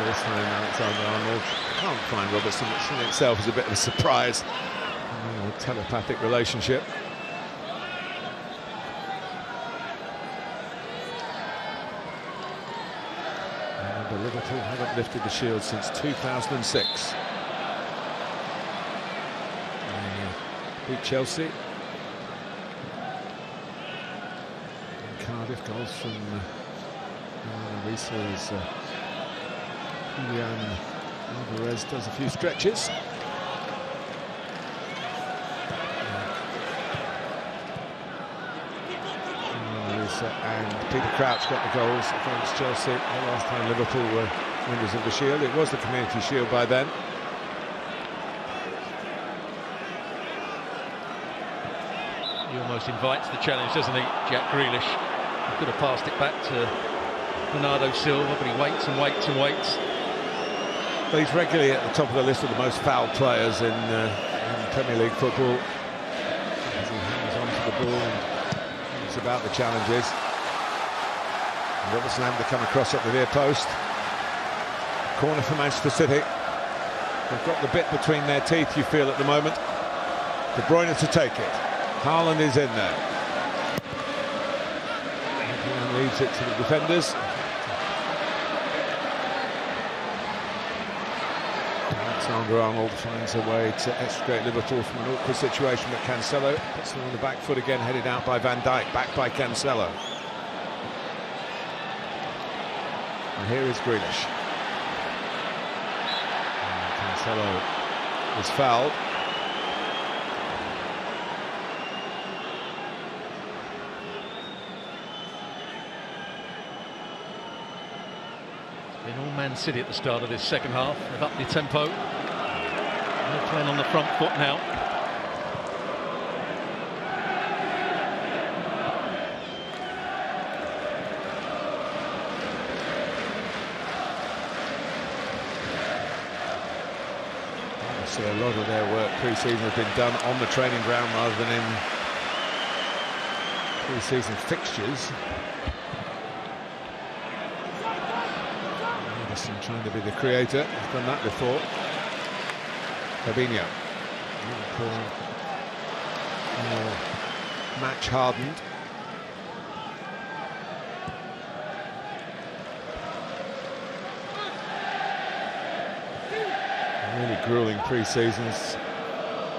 This time Alexander-Arnold can't find Robertson, which in itself is a bit of a surprise. A telepathic relationship. And Liverpool haven't lifted the shield since 2006. Beat Chelsea. And Cardiff, goals from Reese's. Julian Alvarez does a few stretches. And Peter Crouch got the goals against Chelsea the last time Liverpool were winners of the Shield. It was the Community Shield by then. He almost invites the challenge, doesn't he, Jack Grealish? He could have passed it back to Bernardo Silva, but he waits and waits and waits. But he's regularly at the top of the list of the most fouled players in Premier League football. As he hangs on to the ball and it's about the challenges. And Robertson having to come across at the near post. Corner for Manchester City. They've got the bit between their teeth, you feel, at the moment. De Bruyne to take it. Haaland is in there. And leaves it to the defenders. Alexander-Arnold finds a way to extricate Liverpool from an awkward situation, but Cancelo puts them on the back foot again, headed out by Van Dijk, back by Cancelo. And here is Grealish. And Cancelo is fouled. All Man City at the start of this second half. They've upped the tempo. They're playing on the front foot now. So a lot of their work pre-season has been done on the training ground rather than in pre-season fixtures. Anderson trying to be the creator, he's done that before. Fabinho, Liverpool more match hardened. Really gruelling pre-seasons.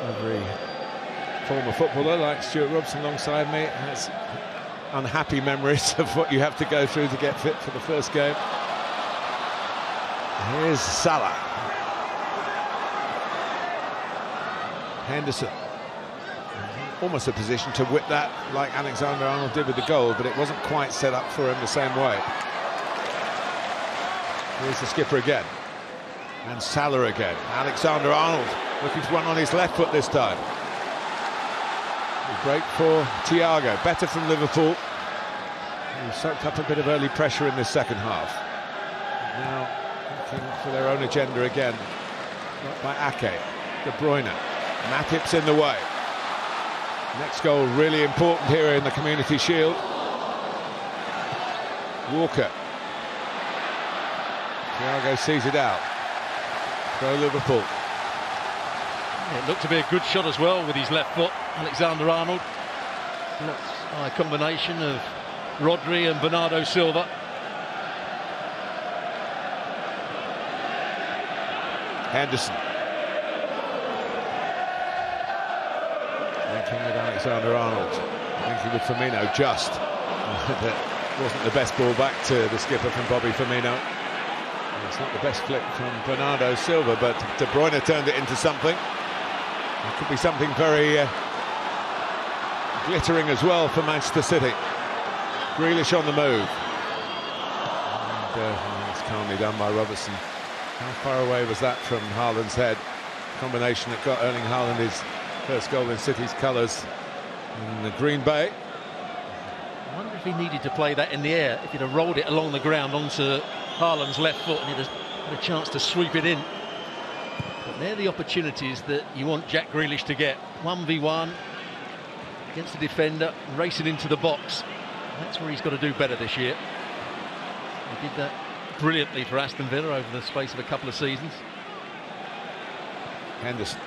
Every former footballer like Stuart Robson alongside me has unhappy memories of what you have to go through to get fit for the first game. Here's Salah. Henderson. Almost a position to whip that like Alexander-Arnold did with the goal, but it wasn't quite set up for him the same way. Here's the skipper again. And Salah again. Alexander-Arnold looking to run on his left foot this time. A break for Thiago. Better from Liverpool. He soaked up a bit of early pressure in this second half. Now looking for their own agenda again. Not by Ake. De Bruyne. Matip's in the way. Next goal really important here in the Community Shield. Walker. Thiago sees it out. Go Liverpool. Yeah, it looked to be a good shot as well with his left foot, Alexander-Arnold. A combination of Rodri and Bernardo Silva. Henderson. Linking with Alexander-Arnold. Linking with Firmino, just. That wasn't the best ball back to the skipper from Bobby Firmino. It's not the best flick from Bernardo Silva, but De Bruyne turned it into something. It could be something very glittering as well for Manchester City. Grealish on the move. And it's calmly done by Robertson. How far away was that from Haaland's head? Combination that got Erling Haaland his first goal in City's colours in the Green Bay. I wonder if he needed to play that in the air, if he'd have rolled it along the ground onto Haaland's left foot and he'd have had a chance to sweep it in. But they're the opportunities that you want Jack Grealish to get. 1v1 against the defender, racing into the box. That's where he's got to do better this year. He did that brilliantly for Aston Villa over the space of a couple of seasons. Henderson.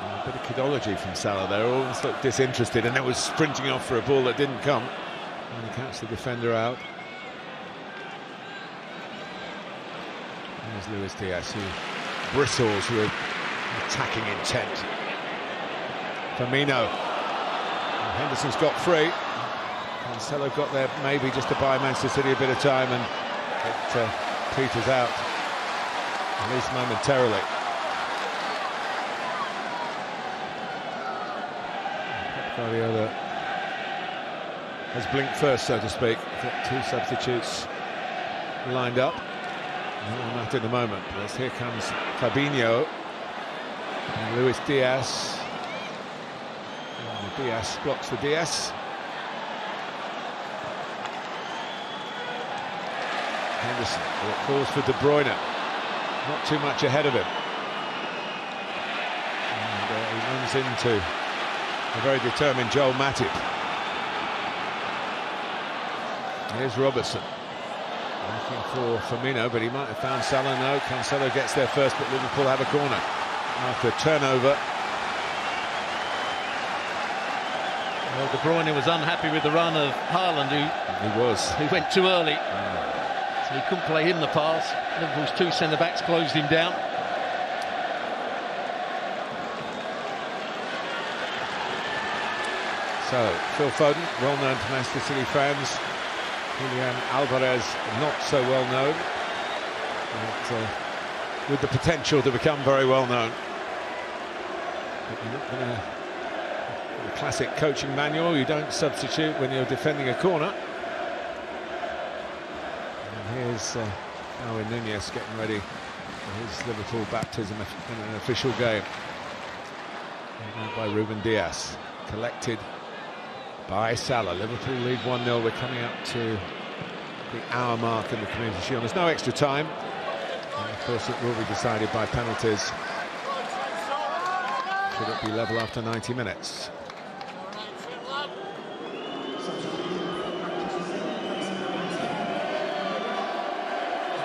A bit of kidology from Salah there, almost looked disinterested, and it was sprinting off for a ball that didn't come. And he catches the defender out. There's Luis Diaz, who bristles with attacking intent. Firmino. And Henderson's got free. Cancelo got there maybe just to buy Manchester City a bit of time, and it peters out, at least momentarily. Guardiola has blinked first, so to speak. Got two substitutes lined up. Not in the moment. As here comes Fabinho and Luis Diaz. And Diaz blocks the Diaz. Henderson, it calls for De Bruyne. Not too much ahead of him. And he runs into a very determined Joel Matip. Here's Robertson. Looking for Firmino, but he might have found Salah. No, Cancelo gets there first, but Liverpool have a corner after a turnover. Well, De Bruyne was unhappy with the run of Haaland, who went too early. So he couldn't play him the pass. Liverpool's two centre-backs closed him down. So, Phil Foden, well known to Manchester City fans. Julian Alvarez, not so well known, but with the potential to become very well known. But you're not going to The classic coaching manual, you don't substitute when you're defending a corner. And here's Darwin Nunez getting ready for his Liverpool baptism in an official game. By Ruben Dias, collected by Salah. Liverpool lead 1-0. We're coming up to the hour mark in the Community Shield. There's no extra time. And of course, it will be decided by penalties. Should it be level after 90 minutes?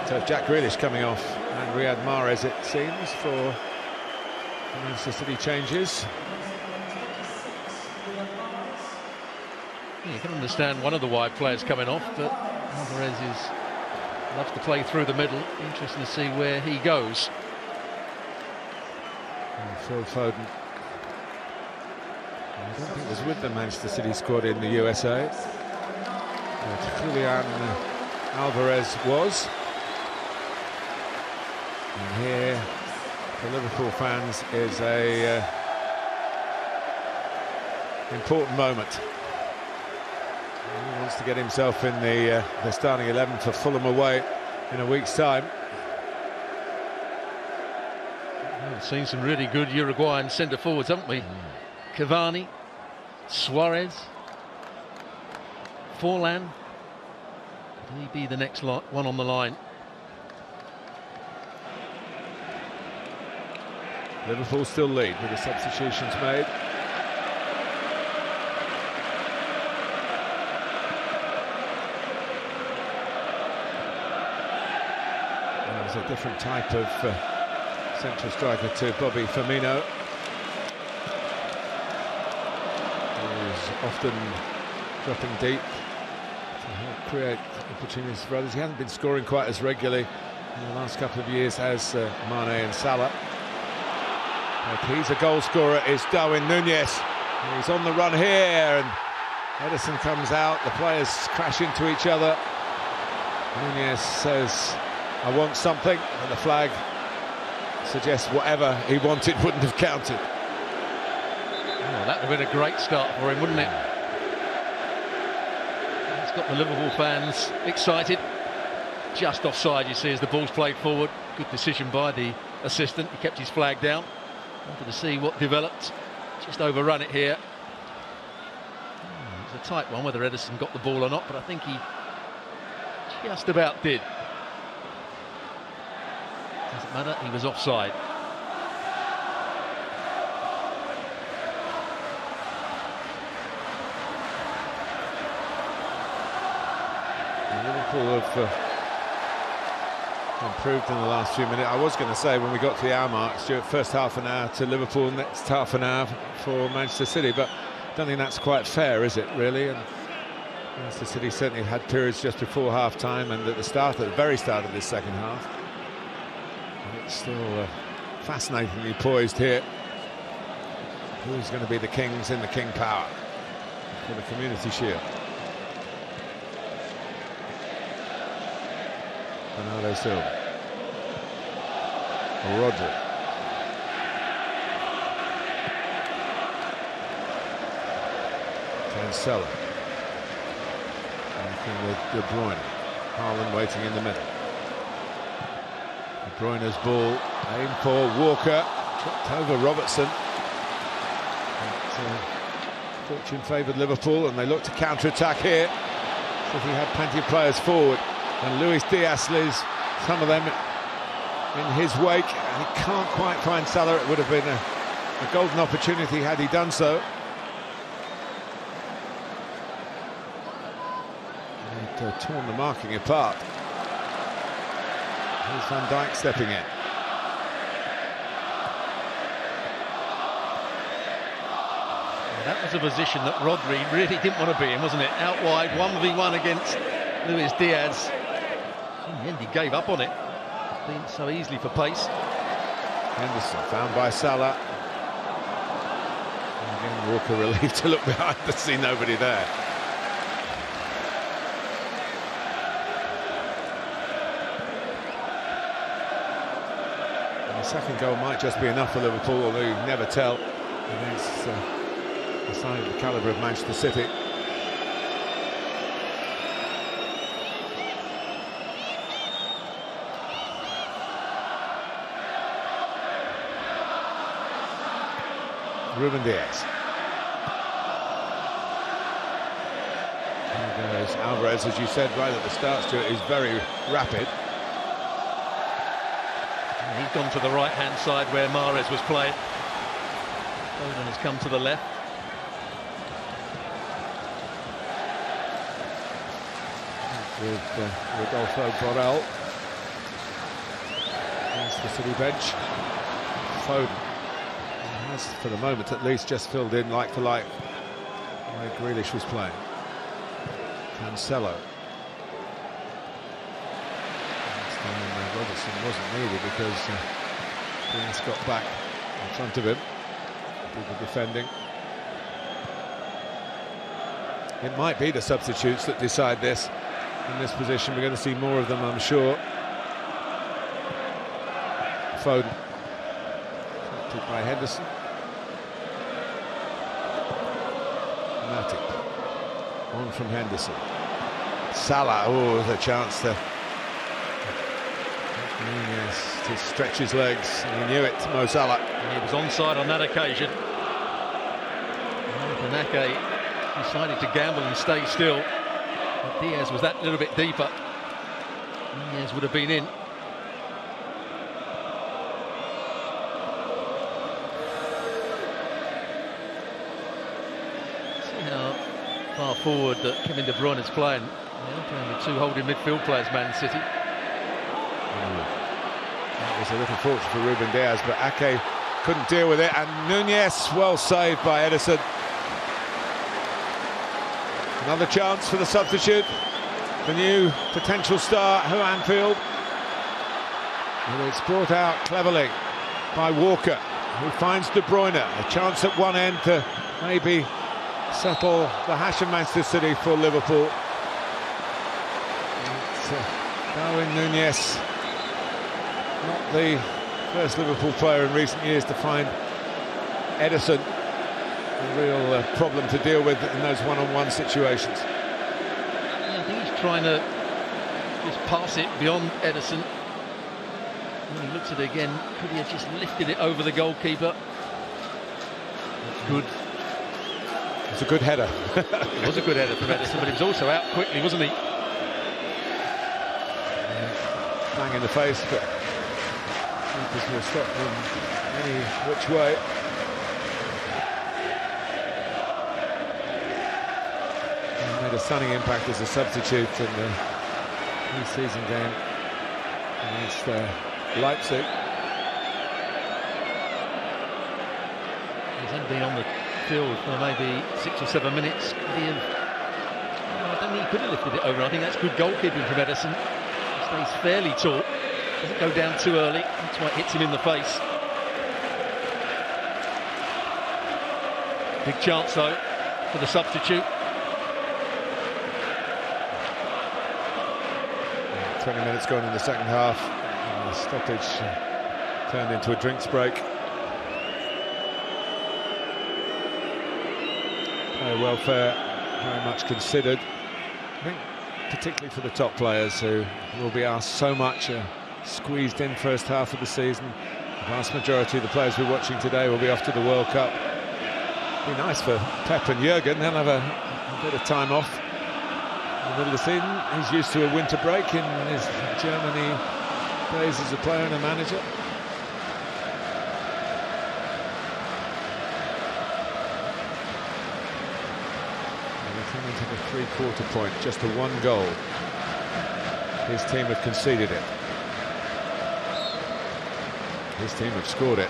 So Jack Grealish coming off, and Riyad Mahrez, it seems, for Manchester City changes. Yeah, you can understand one of the wide players coming off, but Alvarez loves to play through the middle. Interesting to see where he goes. And Phil Foden, I don't think was with the Manchester City squad in the USA. But Julian Alvarez was. And here, for Liverpool fans, is a important moment. He wants to get himself in the starting 11 for Fulham away in a week's time. We've seen some really good Uruguayan centre forwards, haven't we? Cavani, Suarez, Forlan. Could he be the next one on the line? Liverpool still lead with the substitutions made. There's a different type of central striker to Bobby Firmino, who's often dropping deep to help create opportunities for others. He hasn't been scoring quite as regularly in the last couple of years as Mane and Salah. But he's a goal scorer, is Darwin Nunez. He's on the run here, and Ederson comes out. The players crash into each other. Nunez says, I want something, and the flag suggests whatever he wanted wouldn't have counted. Oh, that would have been a great start for him, wouldn't it? It's got the Liverpool fans excited. Just offside, you see, as the ball's played forward. Good decision by the assistant. He kept his flag down. Wanted to see what developed. Just overrun it here. It was a tight one, whether Ederson got the ball or not, but I think he just about did. Doesn't matter, he was offside. Liverpool have improved in the last few minutes. I was going to say when we got to the hour mark, Stuart, first half an hour to Liverpool, next half an hour for Manchester City, but I don't think that's quite fair, is it, really? And Manchester City certainly had periods just before half-time and at the very start of this second half. And it's still fascinatingly poised here. Who's going to be the kings in the King Power for the Community Shield? Bernardo Silva. Rodri. Cancelo. Working with De Bruyne. Haaland waiting in the middle. De Bruyne's ball aimed for Walker. Tripped over Robertson. But, fortune favoured Liverpool, and they look to counter-attack here. City had plenty of players forward. And Luis Diaz leaves some of them in his wake, and he can't quite find Salah. It would have been a golden opportunity had he done so. He'd torn the marking apart. Here's Van Dijk stepping in. That was a position that Rodri really didn't want to be in, wasn't it? Out wide, 1v1 against Luis Diaz. In the end, he gave up on it. Being so easily for pace. Henderson found by Salah. And again, Walker relieved to look behind to see nobody there. And the second goal might just be enough for Liverpool, although you never tell against a sign of the calibre of Manchester City. Ruben Diaz. There goes Alvarez, as you said right at the start, Stuart, is very rapid. He's gone to the right-hand side where Mahrez was playing. Foden has come to the left. With Rodolfo Borrell. Against the City bench. Foden has, for the moment at least, just filled in like for like where Grealish was playing. Cancelo. This time Robertson wasn't needed because Diaz got back in front of him. People defending. It might be the substitutes that decide this. In this position, we're going to see more of them, I'm sure. Foden. Captured by Henderson. Matic. On from Henderson. Salah. Oh, there's a chance to stretch his legs. He knew it, Mo Salah. He was onside on that occasion. Ake decided to gamble and stay still. But Diaz was that little bit deeper. Diaz would have been in. See how far forward that Kevin De Bruyne is playing. Yeah, playing with two holding midfield players, Man City. That was a little fortunate for Ruben Diaz, but Ake couldn't deal with it, and Nunez, well saved by Edison. Another chance for the substitute, the new potential star, Anfield. And it's brought out cleverly by Walker, who finds De Bruyne. A chance at one end to maybe settle the hash of Manchester City for Liverpool. It's Darwin Nunez, not the first Liverpool player in recent years to find Edison a real problem to deal with in those one-on-one situations. Yeah, I think he's trying to just pass it beyond Edison. When he looks at it again, could he have just lifted it over the goalkeeper? That's good. It's a good header. It was a good header from Edison, but he was also out quickly, wasn't he? Bang in the face, but keepers will stop him any which way. He made a stunning impact as a substitute in the pre-season game against Leipzig. He's only been on the field for maybe 6 or 7 minutes. Could he have... I don't think he could have lifted it over. I think that's good goalkeeping from Edison. He stays fairly tall. Doesn't go down too early. That's why it hits him in the face. Big chance though for the substitute. 20 minutes gone in the second half. And the stoppage turned into a drinks break. Player welfare very much considered. I think particularly for the top players who will be asked so much. Squeezed in first half of the season. The vast majority of the players we're watching today will be off to the World Cup. Be nice for Pep and Jurgen. They'll have a bit of time off in the middle of the season. He's used to a winter break in his Germany days as a player and a manager. And we're coming to the three-quarter point, just a one goal. His team have conceded it. His team have scored it.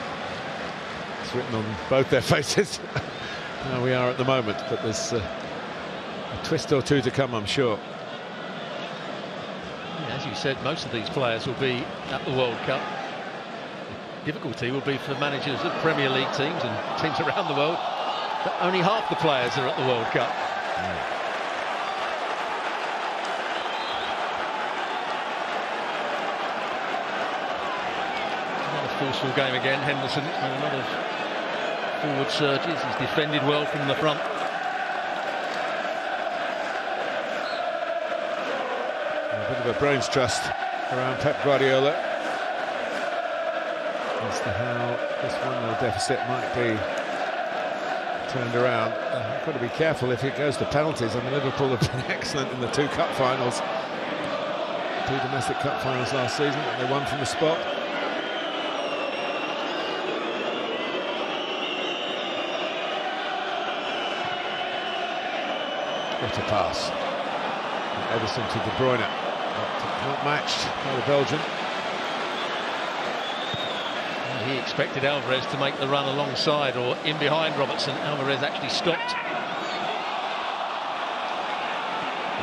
It's written on both their faces. How we are at the moment, but there's a twist or two to come, I'm sure. Yeah, as you said, most of these players will be at the World Cup. The difficulty will be for managers of Premier League teams and teams around the world that only half the players are at the World Cup. Yeah. Another Forceful game again. Henderson made a lot of forward surges. He's defended well from the front. A bit of a brains trust around Pep Guardiola as to how this 1-0 deficit might be turned around. Got to be careful if it goes to penalties. I mean, Liverpool have been excellent in the 2 cup finals, 2 domestic cup finals last season, and they won from the spot. What a pass. And Ederson to De Bruyne. Not matched by the Belgian. He expected Alvarez to make the run alongside or in behind Robertson. Alvarez actually stopped.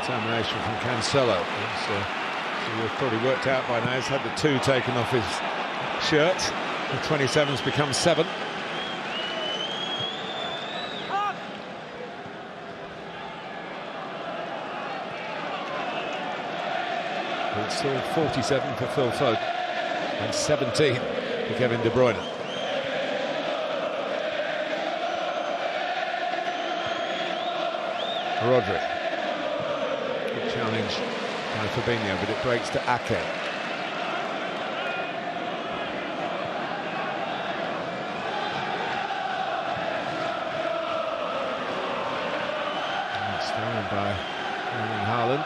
Determination from Cancelo. We've probably worked out by now. He's had the 2 taken off his shirt. The 27's become 7. It's still 47 for Phil Foden and 17 for Kevin De Bruyne. Rodri. Good challenge by Fabinho, but it breaks to Ake. And stolen by Erling Haaland.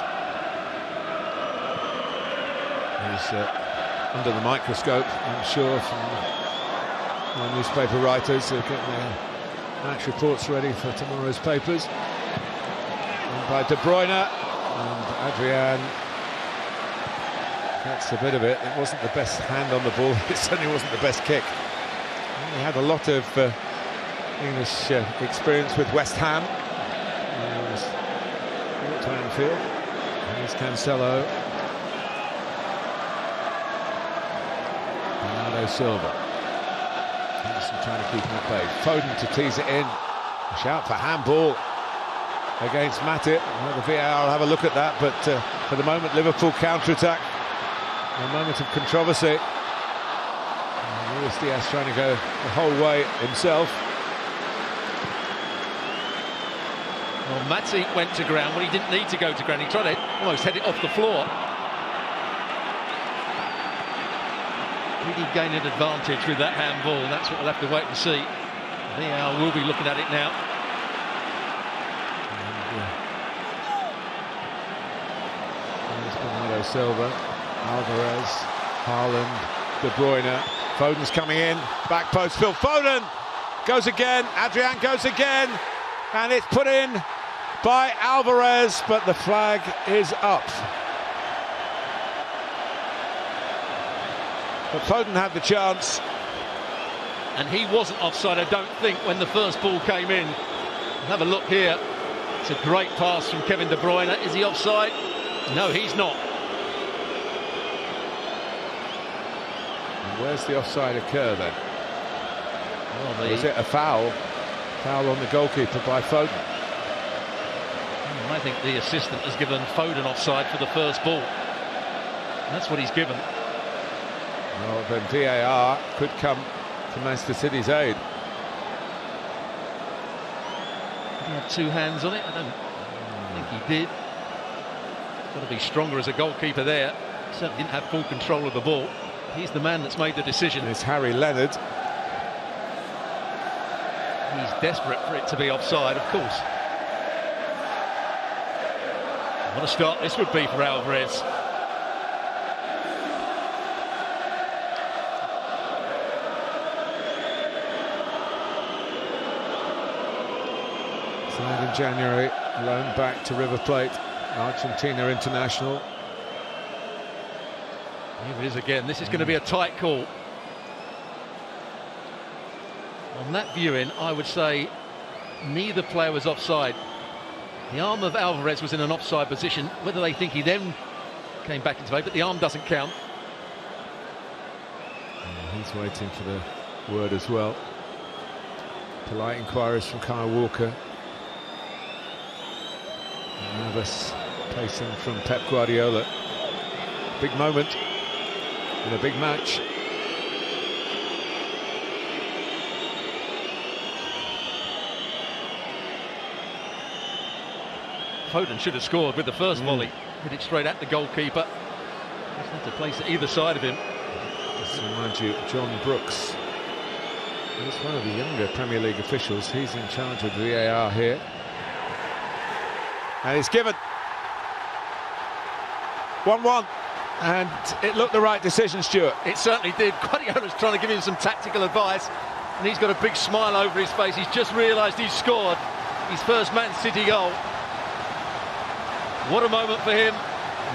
He's under the microscope, I'm sure, from our newspaper writers who are getting their match reports ready for tomorrow's papers. And by De Bruyne, and Adrian gets a bit of it. It wasn't the best hand on the ball, it certainly wasn't the best kick. He had a lot of English experience with West Ham. He was brought to Anfield. And here's Cancelo. Silva. Henderson trying to keep him at bay. Foden to tease it in. A shout for handball against Matip. Well, the VAR will have a look at that, but for the moment, Liverpool counter-attack. A moment of controversy. Luis Diaz trying to go the whole way himself. Well, Matip went to ground when he didn't need to go to ground. He tried to almost head it off the floor. Did he gain an advantage with that handball? And that's what we'll have to wait and see. VAR will be looking at it now. There's Bernardo Silva, Alvarez, Haaland, De Bruyne. Foden's coming in, back post, Phil Foden goes again, Adrian goes again, and it's put in by Alvarez, but the flag is up. But Foden had the chance. And he wasn't offside, I don't think, when the first ball came in. Have a look here. It's a great pass from Kevin De Bruyne. Is he offside? No, he's not. And where's the offside occur then? Well, is it a foul? Foul on the goalkeeper by Foden. I think the assistant has given Foden offside for the first ball. That's what he's given. Well, then VAR could come to Manchester City's aid. Did he have 2 hands on it? I don't think he did. Got to be stronger as a goalkeeper there. Certainly didn't have full control of the ball. He's the man that's made the decision. It's Harry Leonard. He's desperate for it to be offside, of course. What a start this would be for Alvarez. Signed in January, loaned back to River Plate, Argentina international. Here it is again. This is going to be a tight call. On that viewing, I would say neither player was offside. The arm of Alvarez was in an offside position. Whether they think he then came back into play, but the arm doesn't count. He's waiting for the word as well. Polite inquiries from Kyle Walker. Nervous pacing from Pep Guardiola. Big moment in a big match. Foden should have scored with the first volley. Hit it straight at the goalkeeper. Just had to place it either side of him. Just to remind you, John Brooks is one of the younger Premier League officials. He's in charge of VAR here. And it's given. 1-1. And it looked the right decision, Stuart. It certainly did. Guardiola's trying to give him some tactical advice, and he's got a big smile over his face. He's just realised he's scored his first Man City goal. What a moment for him.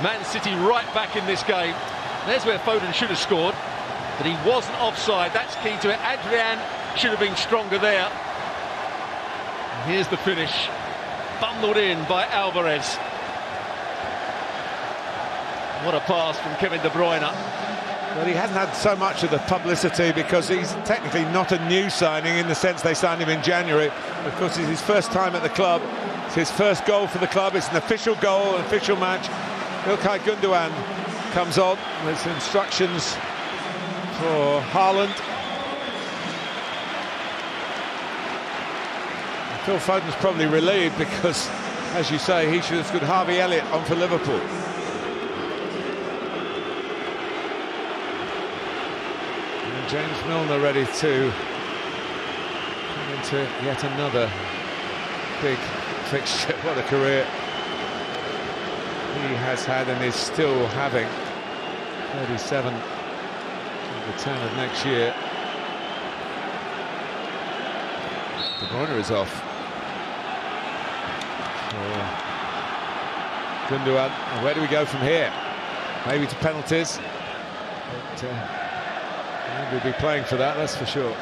Man City right back in this game. There's where Foden should have scored, but he wasn't offside. That's key to it. Adrian should have been stronger there. And here's the finish. Bundled in by Alvarez. What a pass from Kevin De Bruyne. Well, he hasn't had so much of the publicity because he's technically not a new signing in the sense they signed him in January. Of course, it's his first time at the club. It's his first goal for the club. It's an official goal, an official match. Ilkay Gundogan comes on with instructions for Haaland. Phil Foden's probably relieved because, as you say, he should have stood Harvey Elliott on for Liverpool. And James Milner ready to come into yet another big fixture. What a career he has had and is still having. 37 at the turn of next year. De Bruyne is off. Gundogan, and where do we go from here? Maybe to penalties. But, we'll be playing for that, that's for sure.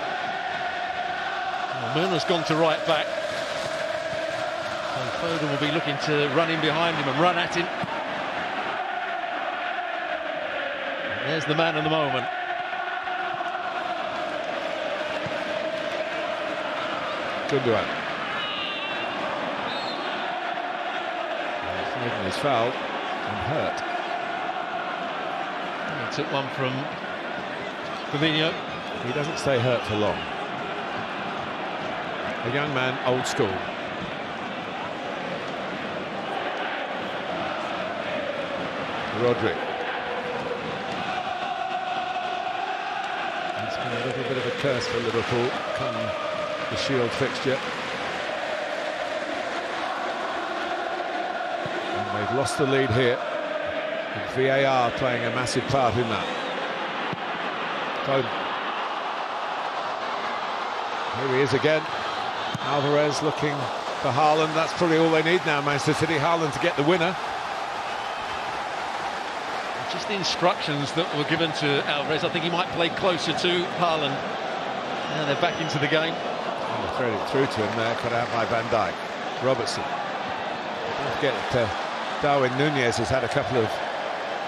Well, Milner's gone to right back. So Foden will be looking to run in behind him and run at him. And there's the man of the moment. Gundogan. Foden is fouled and hurt. He took one from Fabinho. He doesn't stay hurt for long. A young man, old school. Rodri. It's been a little bit of a curse for Liverpool come the Shield fixture. And they've lost the lead here. And VAR playing a massive part in that. Foden. Here he is again. Alvarez looking for Haaland. That's probably all they need now, Manchester City. Haaland to get the winner. Just the instructions that were given to Alvarez. I think he might play closer to Haaland. Now they're back into the game. Oh, thread it through to him there, cut out by Van Dijk. Robertson. Don't forget that Darwin Núñez has had a couple of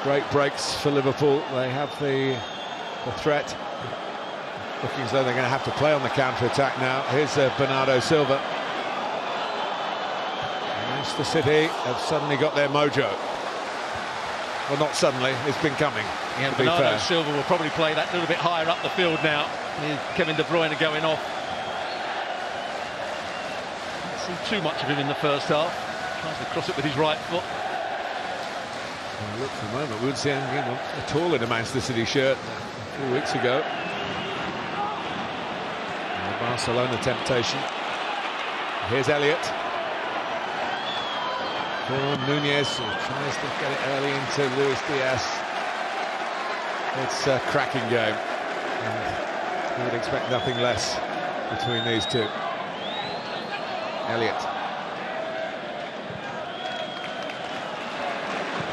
great breaks for Liverpool. They have the threat. Looking as though they're going to have to play on the counter-attack now. Here's Bernardo Silva. Manchester City have suddenly got their mojo. Well, not suddenly, it's been coming. Yeah, Bernardo Silva will probably play that little bit higher up the field now. With Kevin De Bruyne going off. Didn't see too much of him in the first half. Tries to cross it with his right foot. Well, look, for a moment, we wouldn't see anything at all in a Manchester City shirt a few weeks ago. And the Barcelona temptation. Here's Elliott. Núñez tries to get it early into Luis Diaz. It's a cracking game. And you would expect nothing less between these two. Elliott.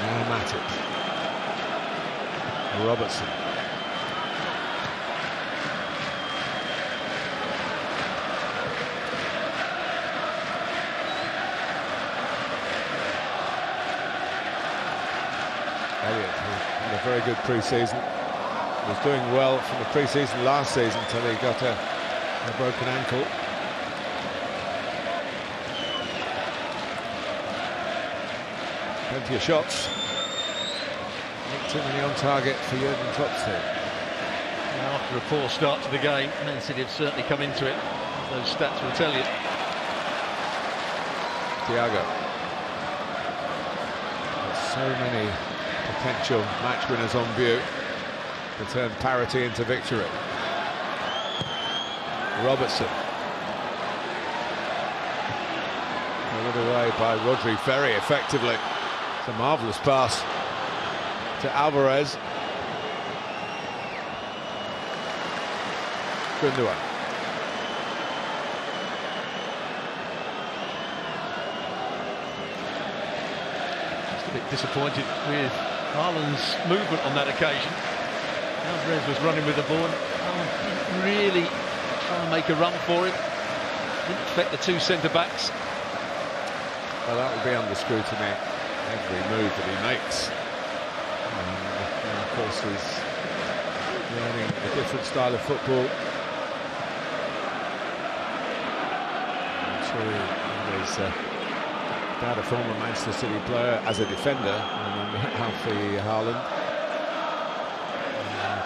Now Matip. Robertson. Elliott, who had a very good pre-season, was doing well from the pre-season last season until he got a broken ankle. Plenty of shots. Not too many on target for Jurgen Klopp's team. Now, after a poor start to the game, Man City have certainly come into it. Those stats will tell you. Thiago. So many potential match winners on view to turn parity into victory. Robertson. Delivered away by Rodri very effectively. It's a marvellous pass to Alvarez. Gundogan. Just a bit disappointed with Haaland's movement on that occasion. Alvarez was running with the ball and didn't really try and make a run for him. Didn't affect the two centre-backs. Well, that will be under scrutiny, every move that he makes. And of course, he's learning a different style of football. I'm sure he's about a former Manchester City player as a defender, and Alfie Haaland.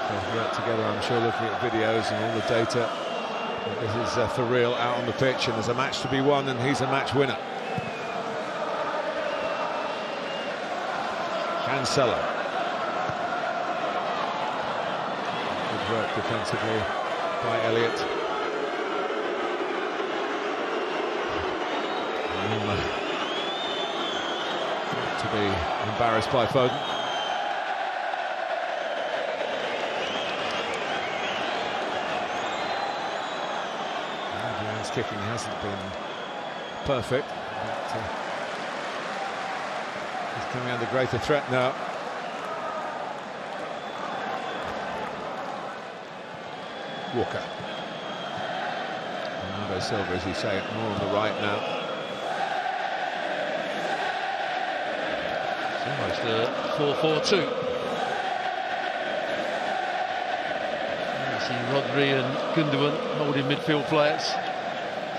They've worked together, I'm sure, looking at videos and all the data. This is for real out on the pitch, and there's a match to be won, and he's a match winner. Cancelo. Good work defensively by Elliott. To be embarrassed by Foden. His kicking hasn't been perfect, but he's coming under greater threat now. Walker. Bernardo Silva, as you say, more on the right now. It's almost a 4-4-2. You see Rodri and Gundogan holding midfield players.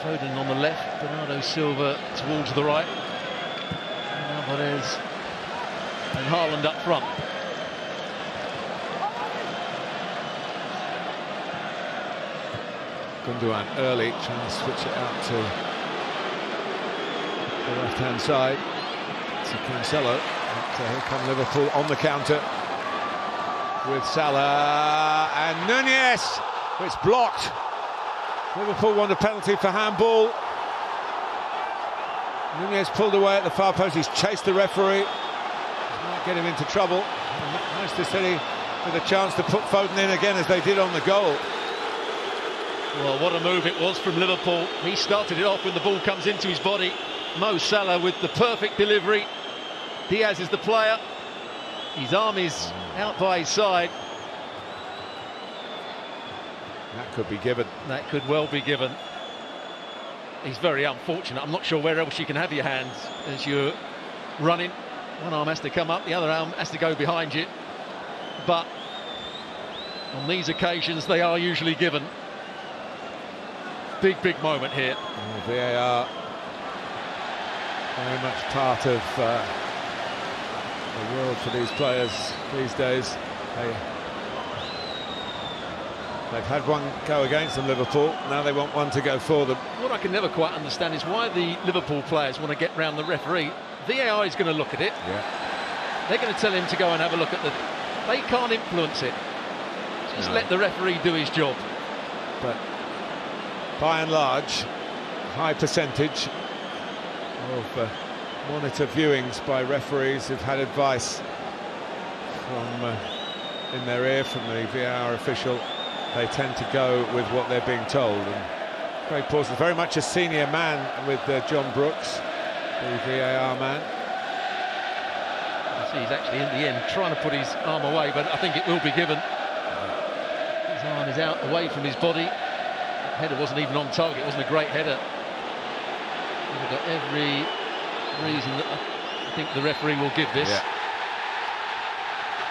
Foden on the left, Bernardo Silva towards the right. And Alvarez and Haaland up front. Gundogan early, trying to switch it out to the left-hand side. To Cancelo. So here come Liverpool on the counter with Salah and Nunez. It's blocked. Liverpool want a penalty for handball. Nunez pulled away at the far post. He's chased the referee. This might get him into trouble. And Manchester City with a chance to put Foden in again, as they did on the goal. Well, what a move it was from Liverpool. He started it off when the ball comes into his body. Mo Salah with the perfect delivery. Diaz is the player. His arm is out by his side. That could be given. That could well be given. He's very unfortunate. I'm not sure where else you can have your hands as you're running. One arm has to come up, the other arm has to go behind you. But on these occasions, they are usually given. Big moment here. VAR very much part of the world for these players these days. They've had one go against them, Liverpool. Now they want one to go for them. What I can never quite understand is why the Liverpool players want to get round the referee. VAR is going to look at it. Yeah. They're going to tell him to go and have a look at the... They can't influence it. Just let the referee do his job. But by and large, high percentage of monitor viewings by referees who've had advice from in their ear from the VAR official. They tend to go with what they're being told. And Craig Pawson's very much a senior man with John Brooks, the VAR man. You see, he's actually in the end trying to put his arm away, but I think it will be given. His arm is out away from his body. That header wasn't even on target. It wasn't a great header. We've got every reason that I think the referee will give this. Yeah.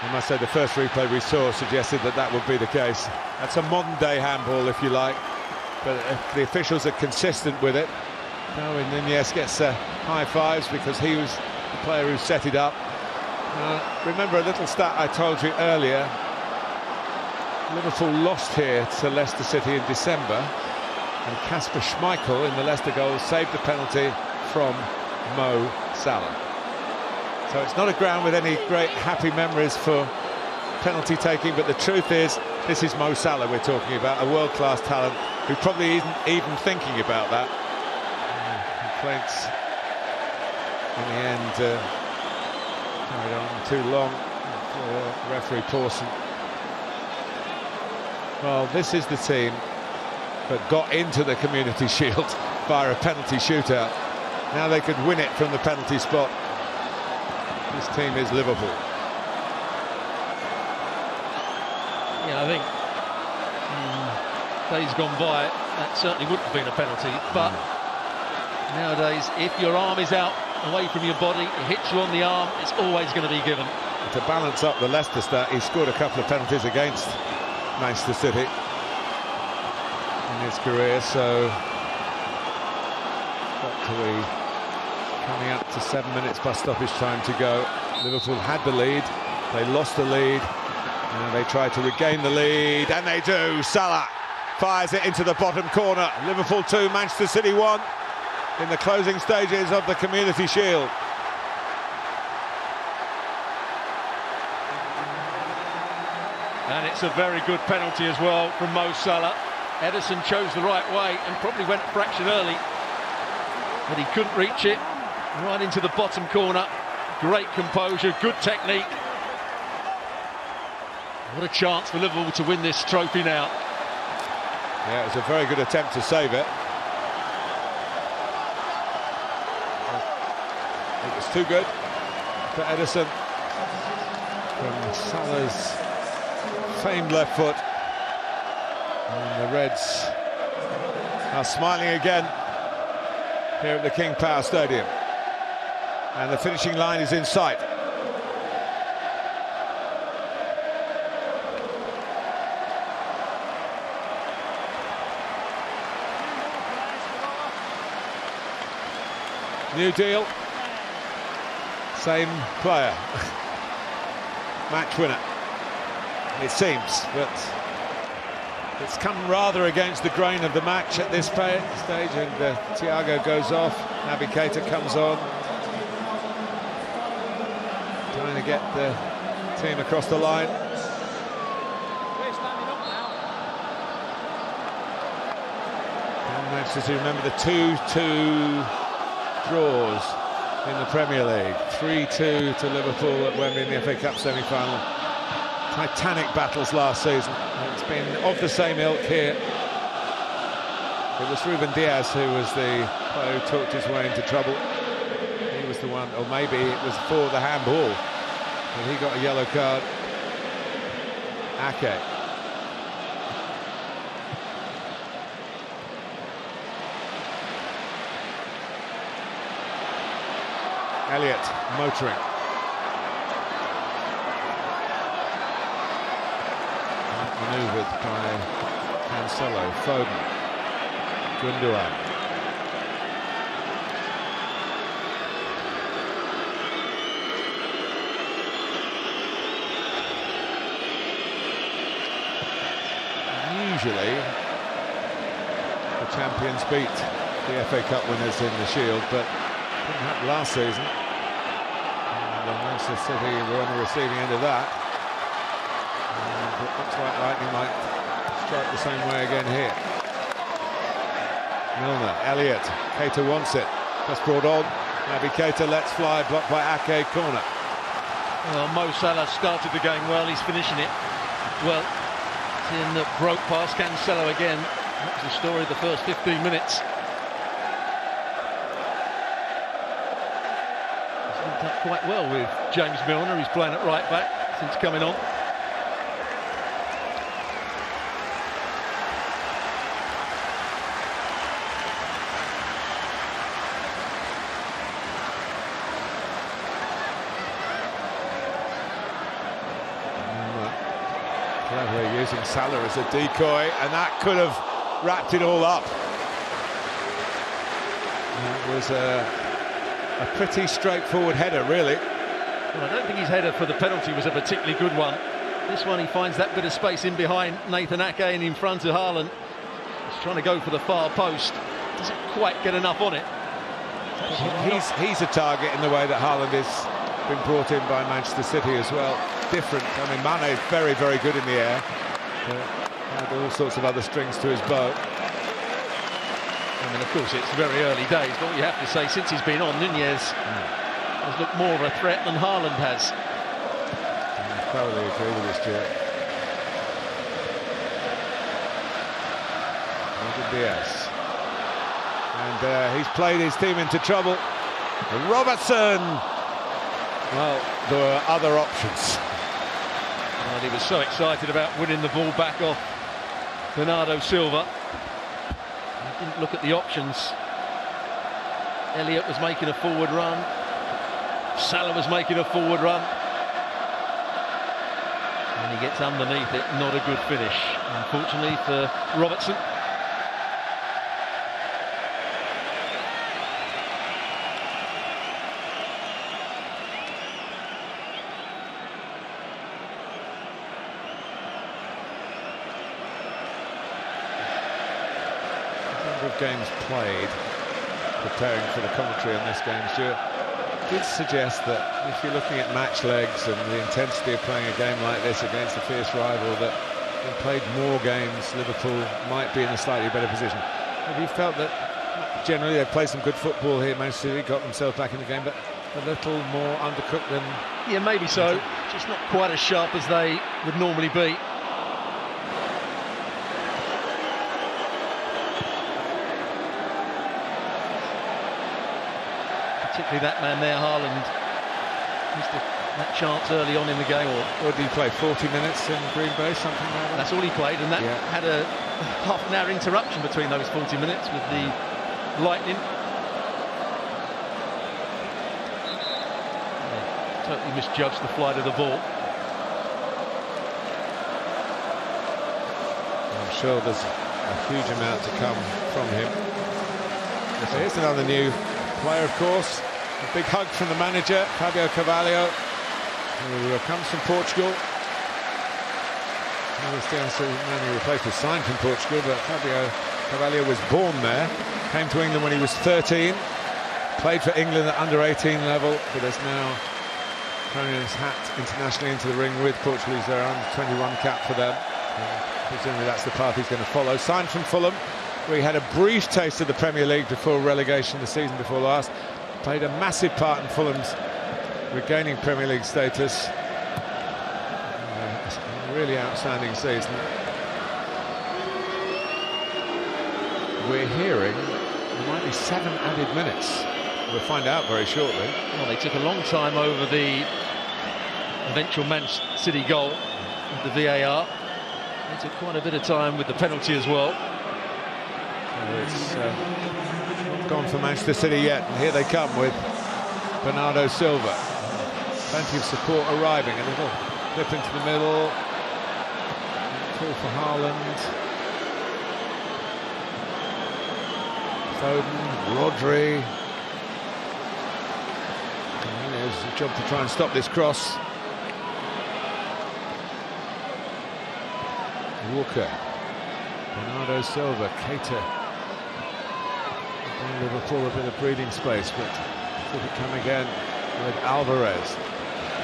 I must say the first replay we saw suggested that that would be the case. That's a modern-day handball, if you like, but if the officials are consistent with it. Darwin Nunez gets high fives because he was the player who set it up. Remember a little stat I told you earlier. Liverpool lost here to Leicester City in December, and Kasper Schmeichel in the Leicester goal saved the penalty from Mo Salah. So it's not a ground with any great happy memories for penalty taking, but the truth is, this is Mo Salah we're talking about, a world-class talent who probably isn't even thinking about that. Complaints in the end carried on too long for referee Pawson. Well, this is the team that got into the Community Shield via a penalty shootout. Now they could win it from the penalty spot. This team is Liverpool. Yeah, I think days gone by, that certainly wouldn't have been a penalty, but nowadays, if your arm is out away from your body, it hits you on the arm, it's always going to be given. To balance up the Leicester stat, he scored a couple of penalties against Manchester City in his career, so got to be coming up to 7 minutes plus stoppage time to go. Liverpool had the lead, they lost the lead, and they tried to regain the lead, and they do. Salah fires it into the bottom corner. Liverpool 2, Manchester City 1 in the closing stages of the Community Shield. And it's a very good penalty as well from Mo Salah. Ederson chose the right way and probably went a fraction early, but he couldn't reach it. Right into the bottom corner. Great composure, good technique. What a chance for Liverpool to win this trophy now. Yeah, it was a very good attempt to save it. It was too good for Ederson. From Salah's famed left foot. And the Reds are smiling again here at the King Power Stadium. And the finishing line is in sight. New deal, same player, match winner, it seems, but it's come rather against the grain of the match at this stage, and Thiago goes off, Naby Keita comes on, trying to get the team across the line. And Manchester City, remember the 2-2 draws in the Premier League. 3-2 to Liverpool at Wembley in the FA Cup semi-final. Titanic battles last season. It's been of the same ilk here. It was Ruben Diaz who was the player who talked his way into trouble. He was the one, or maybe it was for the handball, but he got a yellow card. Ake. Elliott motoring. Manoeuvred by Cancelo, Foden, Gundogan. Usually the champions beat the FA Cup winners in the Shield, but didn't happen last season. Manchester City were on the receiving end of that. And it looks like lightning might strike the same way again here. Milner, Elliott, Keita wants it. Just brought on. Naby Keita lets fly, blocked by Ake, corner. Well, Mo Salah started the game well, he's finishing it well. In that broke past Cancelo again. That was the story of the first 15 minutes. Up quite well with James Milner, he's playing at right back since coming on. Cleverly using Salah as a decoy, and that could have wrapped it all up. That was a pretty straightforward header, really. Well, I don't think his header for the penalty was a particularly good one. This one, he finds that bit of space in behind Nathan Ake and in front of Haaland. He's trying to go for the far post. Doesn't quite get enough on it. He's a target in the way that Haaland is been brought in by Manchester City as well. Different. I mean, Mane is very, very good in the air. Had all sorts of other strings to his bow. I mean, of course, it's very early days, but you have to say, since he's been on, Nunez has looked more of a threat than Haaland has. I thoroughly agree with this, Stuart. Diaz. And he's played his team into trouble. Robertson! Well, there were other options. And he was so excited about winning the ball back off Bernardo Silva. He didn't look at the options. Elliott was making a forward run. Salah was making a forward run. And he gets underneath it. Not a good finish, unfortunately, for Robertson. Of games played, preparing for the commentary on this game, Stuart, did suggest that if you're looking at match legs and the intensity of playing a game like this against a fierce rival, that if they played more games, Liverpool might be in a slightly better position. Have you felt that generally they've played some good football here? Manchester City got themselves back in the game, but a little more undercooked than... Yeah, maybe so. Just not quite as sharp as they would normally be. Particularly that man there, Haaland, missed that chance early on in the game. Or did he play 40 minutes in Green Bay, something like that? That's all he played, and that had a half an hour interruption between those 40 minutes with the lightning. Yeah, totally misjudged the flight of the ball. I'm sure there's a huge amount to come from him. Here's another new player, of course. A big hug from the manager, Fabio Carvalho, who comes from Portugal. The man who replaced was signed from Portugal, but Fabio Carvalho was born there. Came to England when he was 13. Played for England at under-18 level, but has now thrown his hat internationally into the ring with Portugal. He's their under-21 cap for them. Presumably that's the path he's going to follow. Signed from Fulham. We had a brief taste of the Premier League before relegation the season before last. Played a massive part in Fulham's regaining Premier League status. A really outstanding season. We're hearing there might be 7 added minutes. We'll find out very shortly. Well, they took a long time over the eventual Man City goal with the VAR. They took quite a bit of time with the penalty as well. It's not gone for Manchester City yet, and here they come with Bernardo Silva. Plenty of support arriving. A little flip into the middle. Call for Haaland. Foden, Rodri. And there's a job to try and stop this cross. Walker. Bernardo Silva, Keita. Liverpool a bit of breathing space, but did it come again with Alvarez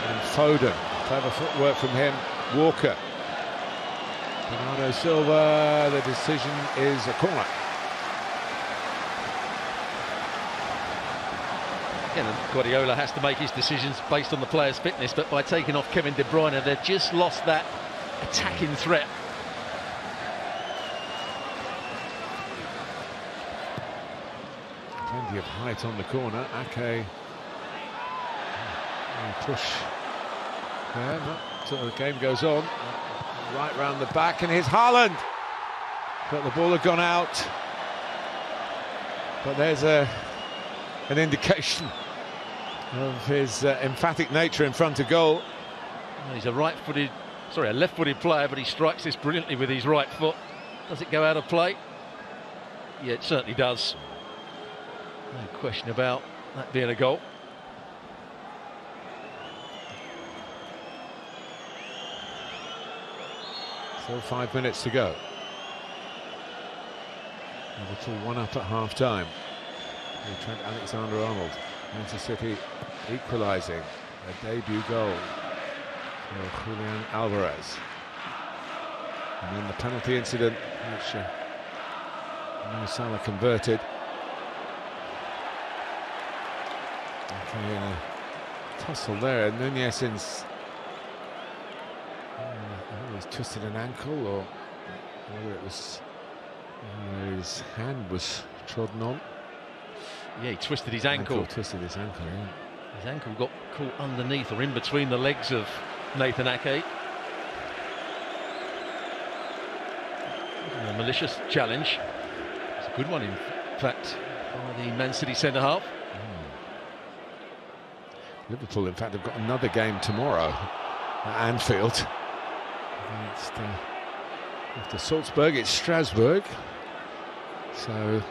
and Foden. Clever footwork from him. Walker. Bernardo Silva, the decision is a corner. Again, Guardiola has to make his decisions based on the player's fitness, but by taking off Kevin De Bruyne, they've just lost that attacking threat. Plenty of height on the corner. Ake push there, but the game goes on. Right round the back, and here's Haaland. But the ball had gone out. But there's an indication of his emphatic nature in front of goal. Well, he's a left-footed player, but he strikes this brilliantly with his right foot. Does it go out of play? Yeah, it certainly does. No question about that being a goal. Still 5 minutes to go. Liverpool 1 up at half-time. Trent Alexander-Arnold. Manchester City equalising. A debut goal for Julian Alvarez. And then the penalty incident, which Mo Salah converted. Okay, a tussle there. Nunez he's twisted an ankle, or whether it was his hand was trodden on. Yeah, he twisted his ankle. Twisted his ankle, yeah. His ankle got caught underneath or in between the legs of Nathan Ake. A malicious challenge. It's a good one, in fact, by the Man City centre-half. Liverpool, in fact, have got another game tomorrow at Anfield. After Salzburg, it's Strasbourg. So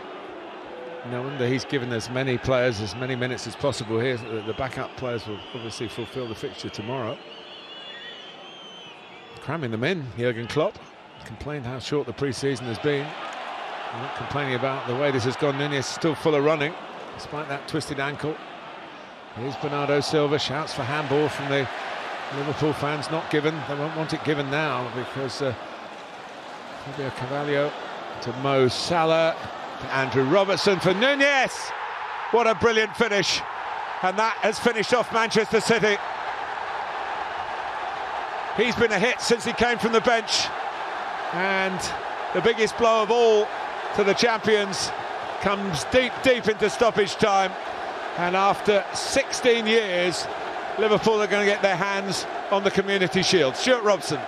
no wonder he's given as many players as many minutes as possible here. The backup players will obviously fulfil the fixture tomorrow. Cramming them in, Jurgen Klopp. Complained how short the pre-season has been. I'm not complaining about the way this has gone. Nunez still full of running, despite that twisted ankle. Here's Bernardo Silva, shouts for handball from the Liverpool fans. Not given, they won't want it given now, because Fabio Carvalho to Mo Salah, to Andrew Robertson for Nunez. What a brilliant finish, and that has finished off Manchester City. He's been a hit since he came from the bench, and the biggest blow of all to the champions comes deep into stoppage time. And after 16 years, Liverpool are going to get their hands on the Community Shield. Stuart Robson.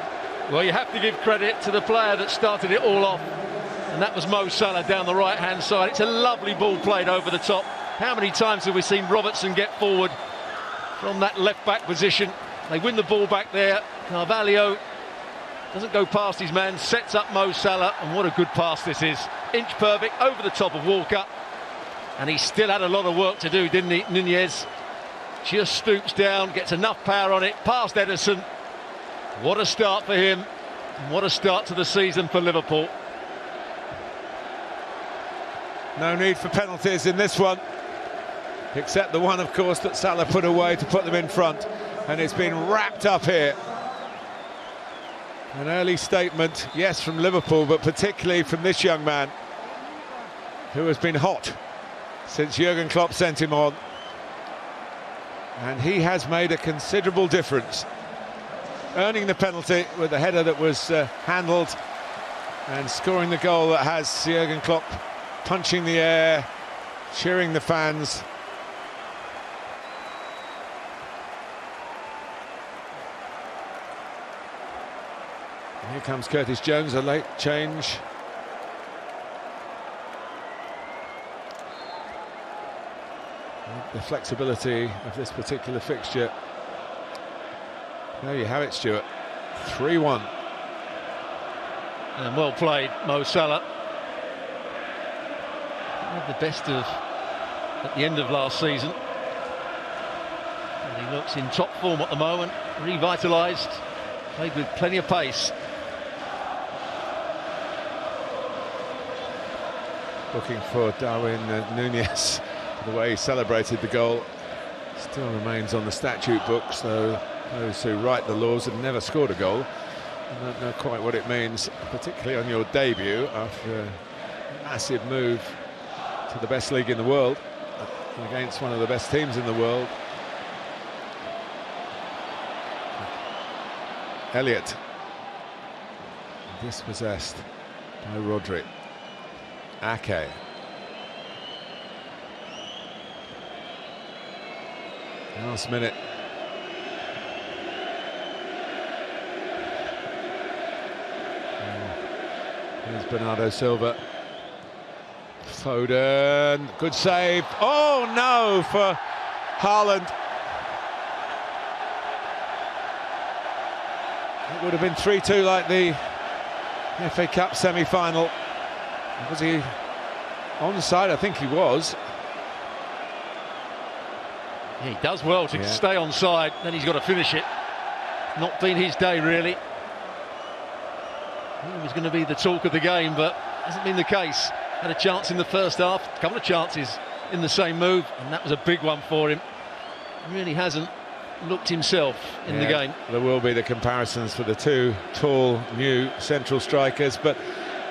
Well, you have to give credit to the player that started it all off, and that was Mo Salah down the right-hand side. It's a lovely ball played over the top. How many times have we seen Robertson get forward from that left-back position? They win the ball back there. Carvalho doesn't go past his man, sets up Mo Salah, and what a good pass this is. Inch perfect over the top of Walker. And he still had a lot of work to do, didn't he? Nunez just stoops down, gets enough power on it, past Ederson. What a start for him, and what a start to the season for Liverpool. No need for penalties in this one, except the one, of course, that Salah put away to put them in front. And it's been wrapped up here. An early statement, yes, from Liverpool, but particularly from this young man, who has been hot since Jurgen Klopp sent him on, and he has made a considerable difference, earning the penalty with a header that was handled, and scoring the goal that has Jurgen Klopp punching the air, cheering the fans. And here comes Curtis Jones, a late change. The flexibility of this particular fixture. There you have it, Stuart. 3-1. And well played, Mo Salah. Had the best of at the end of last season. And he looks in top form at the moment, revitalised, played with plenty of pace. Looking for Darwin Nunez. The way he celebrated the goal still remains on the statute book, so those who write the laws have never scored a goal and don't know quite what it means, particularly on your debut after a massive move to the best league in the world against one of the best teams in the world. Elliott, dispossessed by Rodri. Ake. Last minute. Here's Bernardo Silva. Foden, good save. Oh no, for Haaland. It would have been 3-2 like the FA Cup semi-final. Was he onside? I think he was. Yeah, he does well to stay on side, then he's got to finish it. Not been his day, really. He was going to be the talk of the game, but hasn't been the case. Had a chance in the first half, a couple of chances in the same move, and that was a big one for him. He really hasn't looked himself in the game. There will be the comparisons for the two tall, new central strikers, but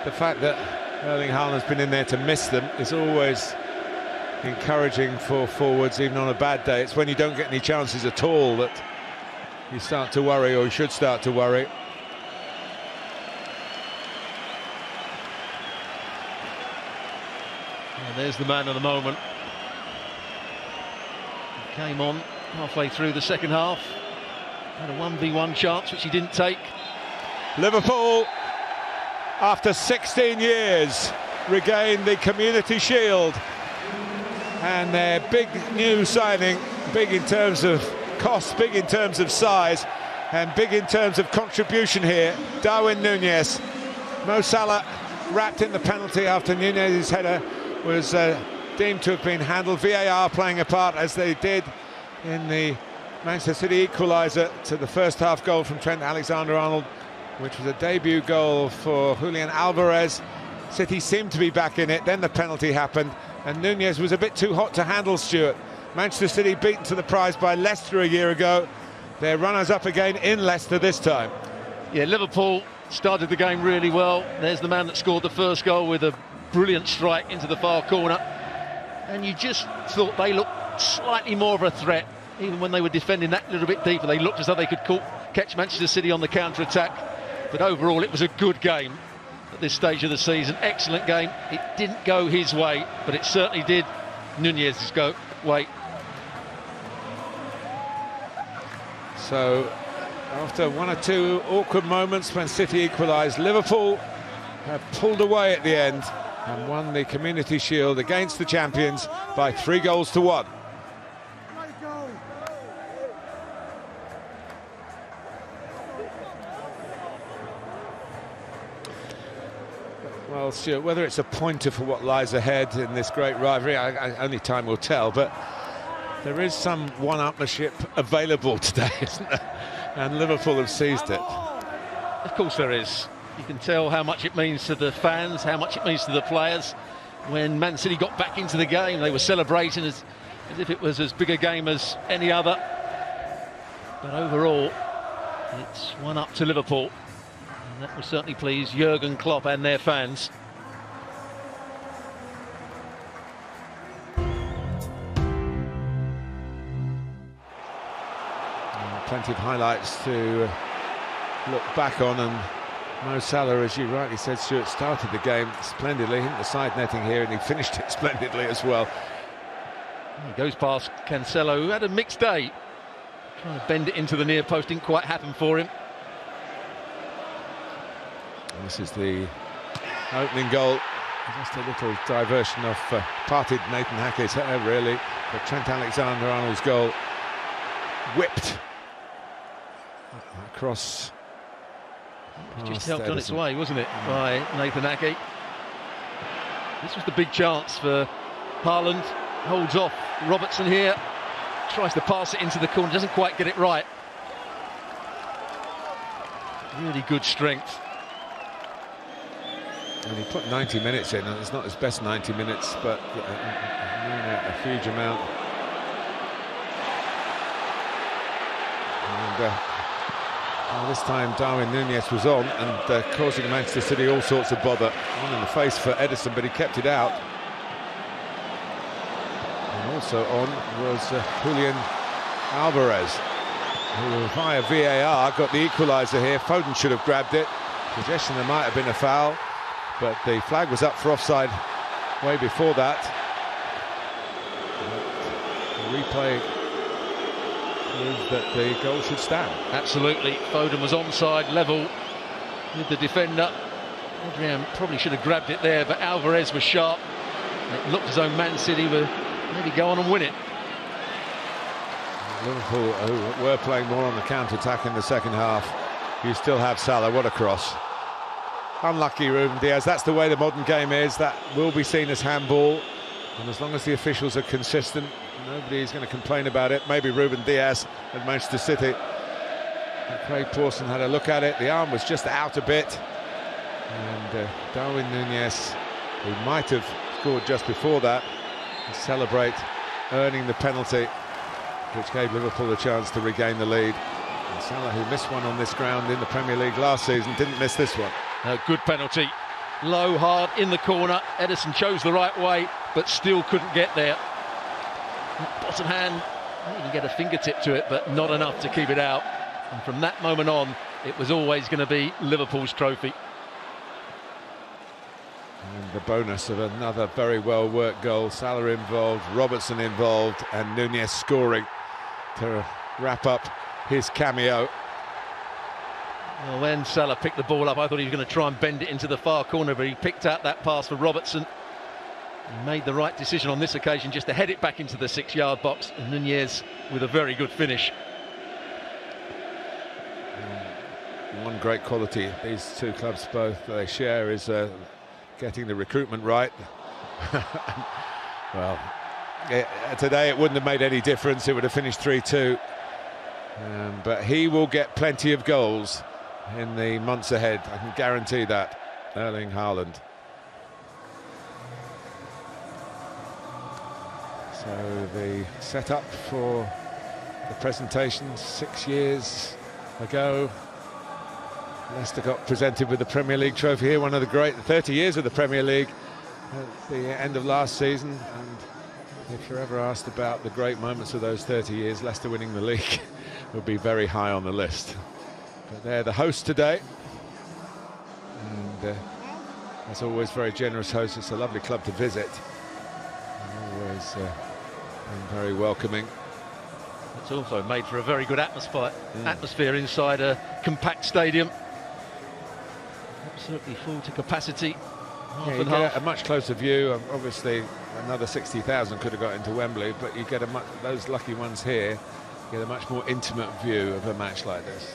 the fact that Erling Haaland's been in there to miss them is always encouraging for forwards, even on a bad day. It's when you don't get any chances at all that you start to worry, or you should start to worry. And there's the man of the moment. He came on halfway through the second half, had a 1v1 chance which he didn't take. Liverpool, after 16 years, regain the Community Shield, and their big new signing, big in terms of cost, big in terms of size, and big in terms of contribution here, Darwin Núñez. Mo Salah wrapped in the penalty after Núñez's header was deemed to have been handled. VAR playing a part, as they did in the Manchester City equaliser to the first half goal from Trent Alexander-Arnold, which was a debut goal for Julian Alvarez. City seemed to be back in it, then the penalty happened, and Núñez was a bit too hot to handle, Stuart. Manchester City beaten to the prize by Leicester a year ago. They're runners-up again in Leicester this time. Yeah, Liverpool started the game really well. There's the man that scored the first goal with a brilliant strike into the far corner. And you just thought they looked slightly more of a threat. Even when they were defending that little bit deeper, they looked as though they could catch Manchester City on the counter-attack. But overall, it was a good game at this stage of the season. Excellent game. It didn't go his way, but it certainly did Núñez's way. So, after one or two awkward moments when City equalised, Liverpool have pulled away at the end and won the Community Shield against the champions by 3-1. Well, Stuart, whether it's a pointer for what lies ahead in this great rivalry, only time will tell, but there is some one-upmanship available today, isn't there? And Liverpool have seized it. Of course there is. You can tell how much it means to the fans, how much it means to the players. When Man City got back into the game, they were celebrating as if it was as big a game as any other. But overall, it's 1-up to Liverpool. And that will certainly please Jurgen Klopp and their fans. Plenty of highlights to look back on, and Mo Salah, as you rightly said, Stuart, started the game splendidly, hit the side netting here, and he finished it splendidly as well. He goes past Cancelo, who had a mixed day. Trying to bend it into the near post, didn't quite happen for him. And this is the opening goal. Just a little diversion off parted Nathan Hackett's hair, really. But Trent Alexander-Arnold's goal whipped across. Just helped on its way, wasn't it, by Nathan Ake. This was the big chance for Haaland. Holds off Robertson here. Tries to pass it into the corner, doesn't quite get it right. Really good strength. And he put 90 minutes in, and it's not his best 90 minutes, but a huge amount. And this time Darwin Núñez was on and causing Manchester City all sorts of bother. On in the face for Ederson, but he kept it out. And also on was Julian Alvarez, who via VAR got the equaliser here. Foden should have grabbed it. Suggestion there might have been a foul, but the flag was up for offside way before that. The replay proved that the goal should stand. Absolutely. Foden was onside, level with the defender. Adrian probably should have grabbed it there, but Alvarez was sharp. It looked as though Man City were maybe go on and win it. Liverpool, who were playing more on the counter-attack in the second half. You still have Salah. What a cross. Unlucky, Ruben Diaz. That's the way the modern game is. That will be seen as handball, and as long as the officials are consistent, nobody's going to complain about it. Maybe Ruben Diaz at Manchester City. And Craig Pawson had a look at it. The arm was just out a bit, and Darwin Núñez, who might have scored just before that, to celebrate earning the penalty. which gave Liverpool a chance to regain the lead. And Salah, who missed one on this ground in the Premier League last season, didn't miss this one. A good penalty. Low, hard, in the corner. Ederson chose the right way, but still couldn't get there. That bottom hand, you can get a fingertip to it, but not enough to keep it out. And from that moment on, it was always going to be Liverpool's trophy. And the bonus of another very well-worked goal. Salah involved, Robertson involved, and Nunez scoring to wrap up his cameo. Well, when Salah picked the ball up, I thought he was going to try and bend it into the far corner, but he picked out that pass for Robertson. He made the right decision on this occasion just to head it back into the 6-yard box, and Nunez with a very good finish. One great quality these two clubs both they share is getting the recruitment right. Well, today it wouldn't have made any difference. It would have finished 3-2. But he will get plenty of goals in the months ahead. I can guarantee that. Erling Haaland. So the setup for the presentation 6 years ago. Leicester got presented with the Premier League trophy here, one of the great 30 years of the Premier League at the end of last season. And if you're ever asked about the great moments of those 30 years, Leicester winning the league will be very high on the list. But they're the host today, and as always, very generous host. It's a lovely club to visit, and always very welcoming. It's also made for a very good atmosphere inside a compact stadium. Absolutely full to capacity. Yeah, you get a much closer view. Obviously, another 60,000 could have got into Wembley, but you get those lucky ones here get a much more intimate view of a match like this.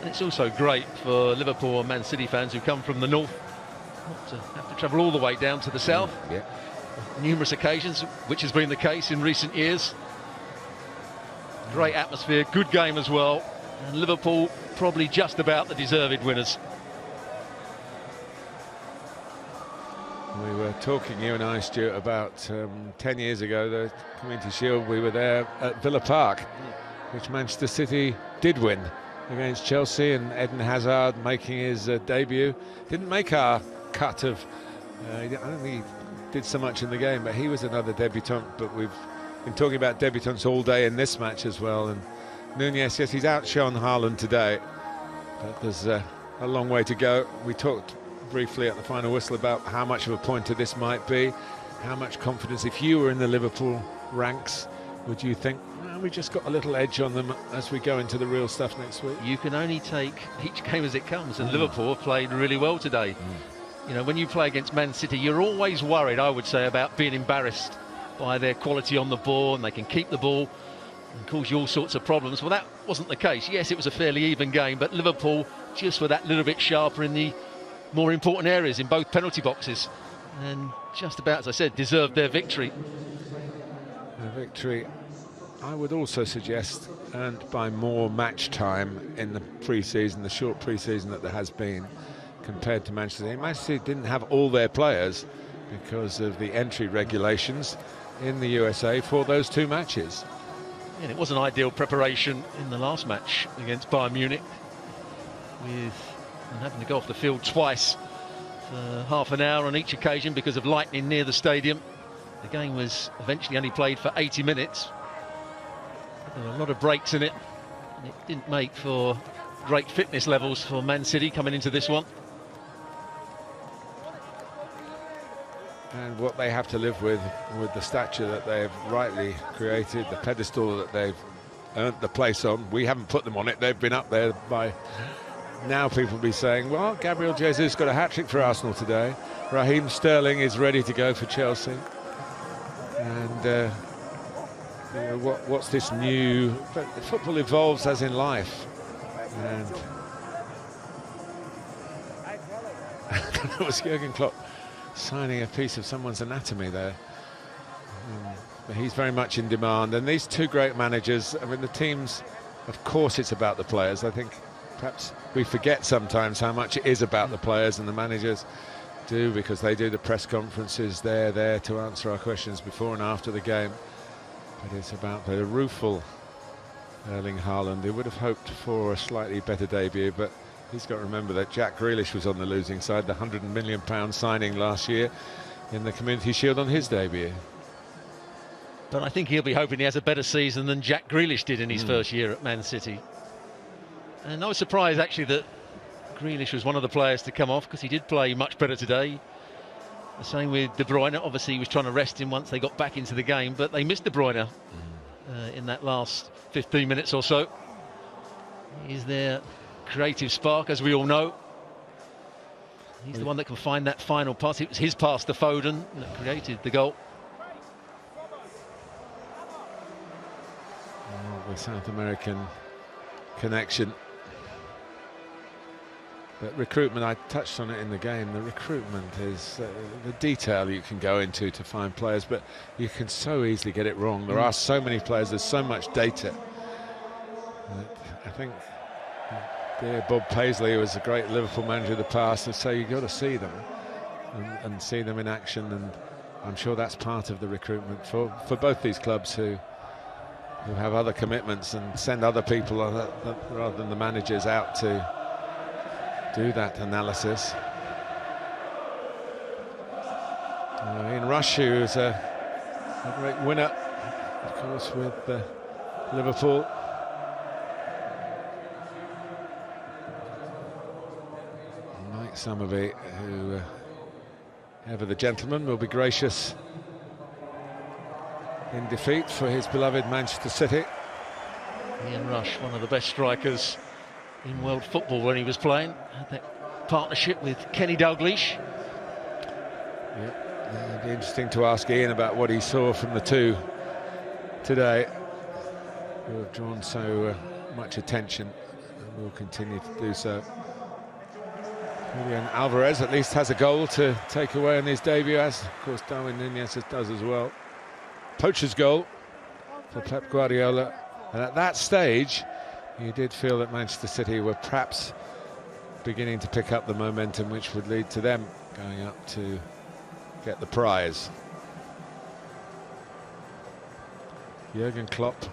And it's also great for Liverpool and Man City fans who come from the north not to have to travel all the way down to the south. Yeah. Numerous occasions, which has been the case in recent years. Great atmosphere, good game as well, and Liverpool probably just about the deserved winners. We were talking, you and I, Stuart, about 10 years ago, the Community Shield. We were there at Villa Park, which Manchester City did win against Chelsea, and Eden Hazard making his debut. Didn't make our cut of, I don't think he did so much in the game, but he was another debutant. But we've been talking about debutants all day in this match as well. And Nunez, yes, he's outshone Haaland today, but there's a long way to go. We talked briefly at the final whistle about how much of a pointer this might be, how much confidence, if you were in the Liverpool ranks, would you think, well, we just got a little edge on them as we go into the real stuff next week? You can only take each game as it comes, and Liverpool have played really well today. You know, when you play against Man City, you're always worried, I would say, about being embarrassed by their quality on the ball, and they can keep the ball and cause you all sorts of problems. Well, that wasn't the case. Yes, it was a fairly even game, but Liverpool just were that little bit sharper in the more important areas in both penalty boxes, and just about, as I said, deserved their victory. A victory, I would also suggest, earned by more match time in the pre-season, the short pre-season that there has been, compared to Manchester City. Manchester City didn't have all their players because of the entry regulations in the USA for those two matches. And it was an ideal preparation in the last match against Bayern Munich, with having to go off the field twice for half an hour on each occasion because of lightning near the stadium. The game was eventually only played for 80 minutes. There were a lot of breaks in it, and it didn't make for great fitness levels for Man City coming into this one. And what they have to live with the stature that they've rightly created, the pedestal that they've earned the place on. We haven't put them on it, they've been up there by... Now people will be saying, well, Gabriel Jesus got a hat-trick for Arsenal today. Raheem Sterling is ready to go for Chelsea. And you know, what's this new... But football evolves as in life. And that was Jurgen Klopp signing a piece of someone's anatomy there. But he's very much in demand. And these two great managers, I mean, the teams, of course it's about the players. I think perhaps we forget sometimes how much it is about the players, and the managers do, because they do the press conferences. They're there to answer our questions before and after the game. But it's about the rueful Erling Haaland. He would have hoped for a slightly better debut, but he's got to remember that Jack Grealish was on the losing side, the £100 million signing last year in the Community Shield on his debut. But I think he'll be hoping he has a better season than Jack Grealish did in his first year at Man City. And I was surprised actually that Grealish was one of the players to come off, because he did play much better today. The same with De Bruyne. Obviously he was trying to rest him once they got back into the game, but they missed De Bruyne in that last 15 minutes or so. He's their creative spark, as we all know. He's the one that can find that final pass. It was his pass to Foden that created the goal. Oh, the South American connection. But recruitment, I touched on it in the game, the recruitment is the detail you can go into to find players, but you can so easily get it wrong. There are so many players, there's so much data. I think dear Bob Paisley was a great Liverpool manager of the past, and so you've got to see them and see them in action, and I'm sure that's part of the recruitment for both these clubs who have other commitments and send other people rather than the managers out to do that analysis. Ian Rush, who is a great winner, of course, with Liverpool. Mike Summerby, who, ever the gentleman, will be gracious in defeat for his beloved Manchester City. Ian Rush, one of the best strikers in world football when he was playing. Had that partnership with Kenny Dalglish. Yeah, it'd be interesting to ask Ian about what he saw from the two today, who have drawn so much attention and will continue to do so. Julian Alvarez at least has a goal to take away in his debut, as of course Darwin Nunez does as well. Poacher's goal for Pep Guardiola, and at that stage you did feel that Manchester City were perhaps beginning to pick up the momentum which would lead to them going up to get the prize. Jurgen Klopp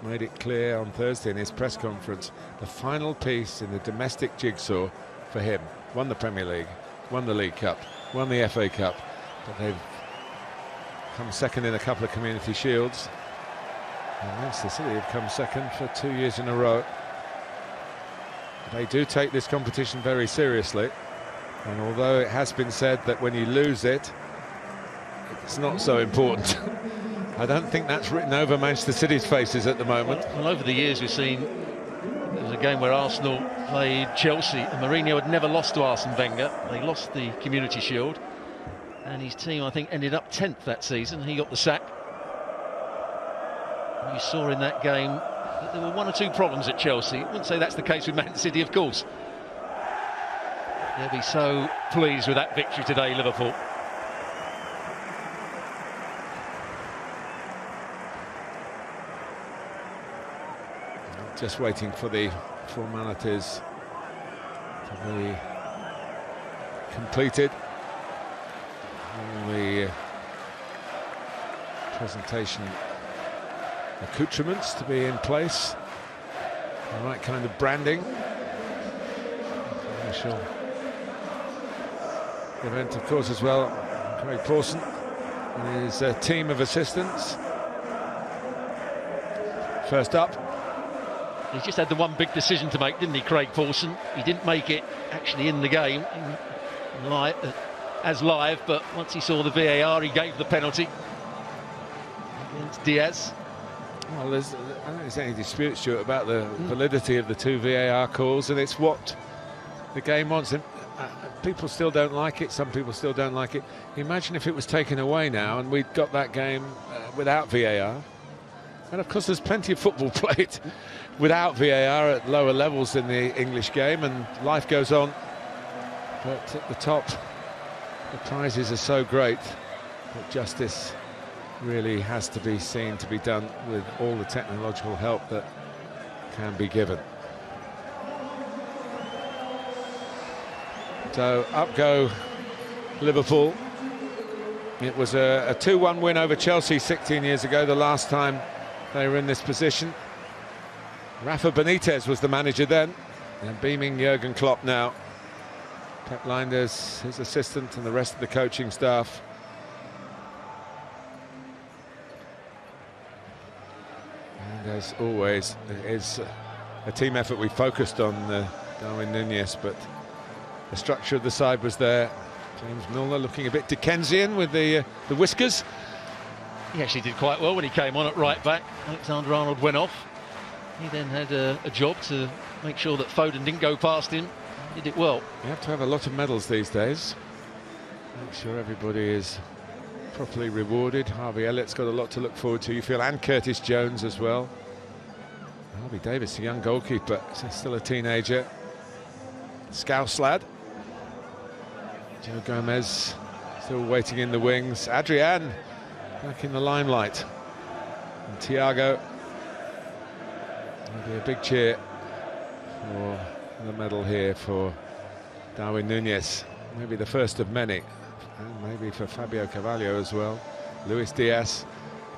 made it clear on Thursday in his press conference, the final piece in the domestic jigsaw for him. Won the Premier League, won the League Cup, won the FA Cup, but they've come second in a couple of Community Shields. And Manchester City have come second for 2 years in a row. They do take this competition very seriously, and although it has been said that when you lose it, it's not so important, I don't think that's written over Manchester City's faces at the moment. Well, over the years we've seen, there was a game where Arsenal played Chelsea, and Mourinho had never lost to Arsene Wenger. They lost the Community Shield, and his team, I think, ended up 10th that season. He got the sack. You saw in that game that there were one or two problems at Chelsea. I wouldn't say that's the case with Man City, of course. They'll be so pleased with that victory today, Liverpool. Just waiting for the formalities to be completed. All the presentation accoutrements to be in place, the right kind of branding. Commercial event, of course, as well. Craig Pawson and his team of assistants. First up. He's just had the one big decision to make, didn't he, Craig Pawson? He didn't make it actually in the game as live, but once he saw the VAR, he gave the penalty against Diaz. Well, I don't think there's any dispute, Stuart, about the validity of the two VAR calls, and it's what the game wants. And people still don't like it. Some people still don't like it. Imagine if it was taken away now and we'd got that game without VAR. And of course, there's plenty of football played without VAR at lower levels in the English game, and life goes on. But at the top, the prizes are so great that justice really has to be seen to be done with all the technological help that can be given. So up go Liverpool. It was a 2-1 win over Chelsea 16 years ago, the last time they were in this position. Rafa Benitez was the manager then, and beaming Jurgen Klopp now. Pep Lijnders, his assistant, and the rest of the coaching staff. And as always, it is a team effort. We focused on Darwin Núñez, but the structure of the side was there. James Milner looking a bit Dickensian with the whiskers. He actually did quite well when he came on at right back. Alexander-Arnold went off. He then had a job to make sure that Foden didn't go past him. He did it well. You have to have a lot of medals these days. Make sure everybody is properly rewarded. Harvey Elliott's got a lot to look forward to, you feel, and Curtis Jones as well. Harvey Davis, a young goalkeeper, still a teenager. Scouse lad. Joe Gomez still waiting in the wings. Adrian back in the limelight. And Thiago. There'll be a big cheer for the medal here for Darwin Núñez. Maybe the first of many. And maybe for Fabio Carvalho as well. Luis Diaz,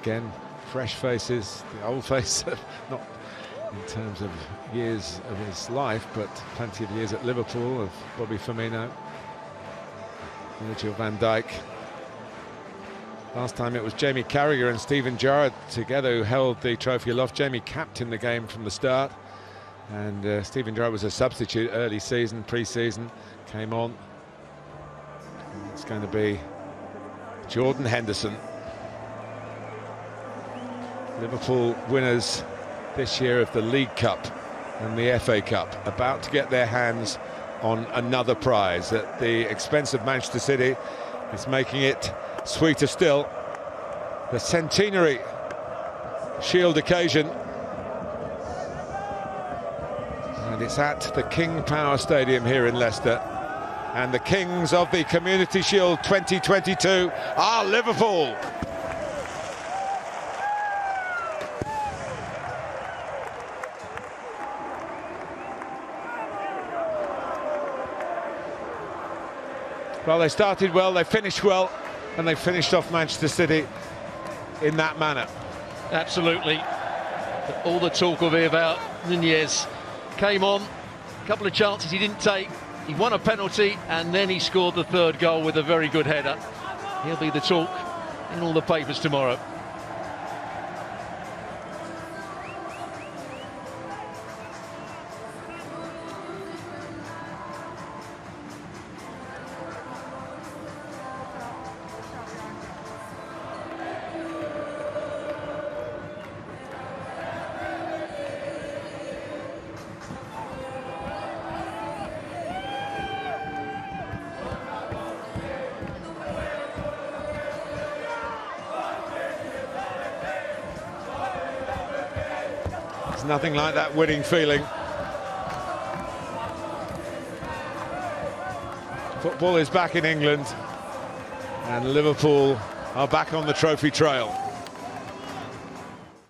again, fresh faces. The old face, not in terms of years of his life, but plenty of years at Liverpool, of Bobby Firmino, Virgil van Dijk. Last time it was Jamie Carragher and Steven Gerrard together who held the trophy aloft. Jamie captained the game from the start, and Steven Gerrard was a substitute early season, pre-season, came on. And it's going to be Jordan Henderson. Liverpool winners this year of the League Cup and the FA Cup, about to get their hands on another prize at the expense of Manchester City. It's making it sweeter still. The centenary Shield occasion, and it's at the King Power Stadium here in Leicester, and the kings of the Community Shield 2022 are Liverpool. Well, they started well, they finished well, and they finished off Manchester City in that manner. Absolutely. But all the talk will be about Núñez. Came on, a couple of chances he didn't take. He won a penalty, and then he scored the third goal with a very good header. He'll be the talk in all the papers tomorrow. Nothing like that winning feeling. Football is back in England, and Liverpool are back on the trophy trail.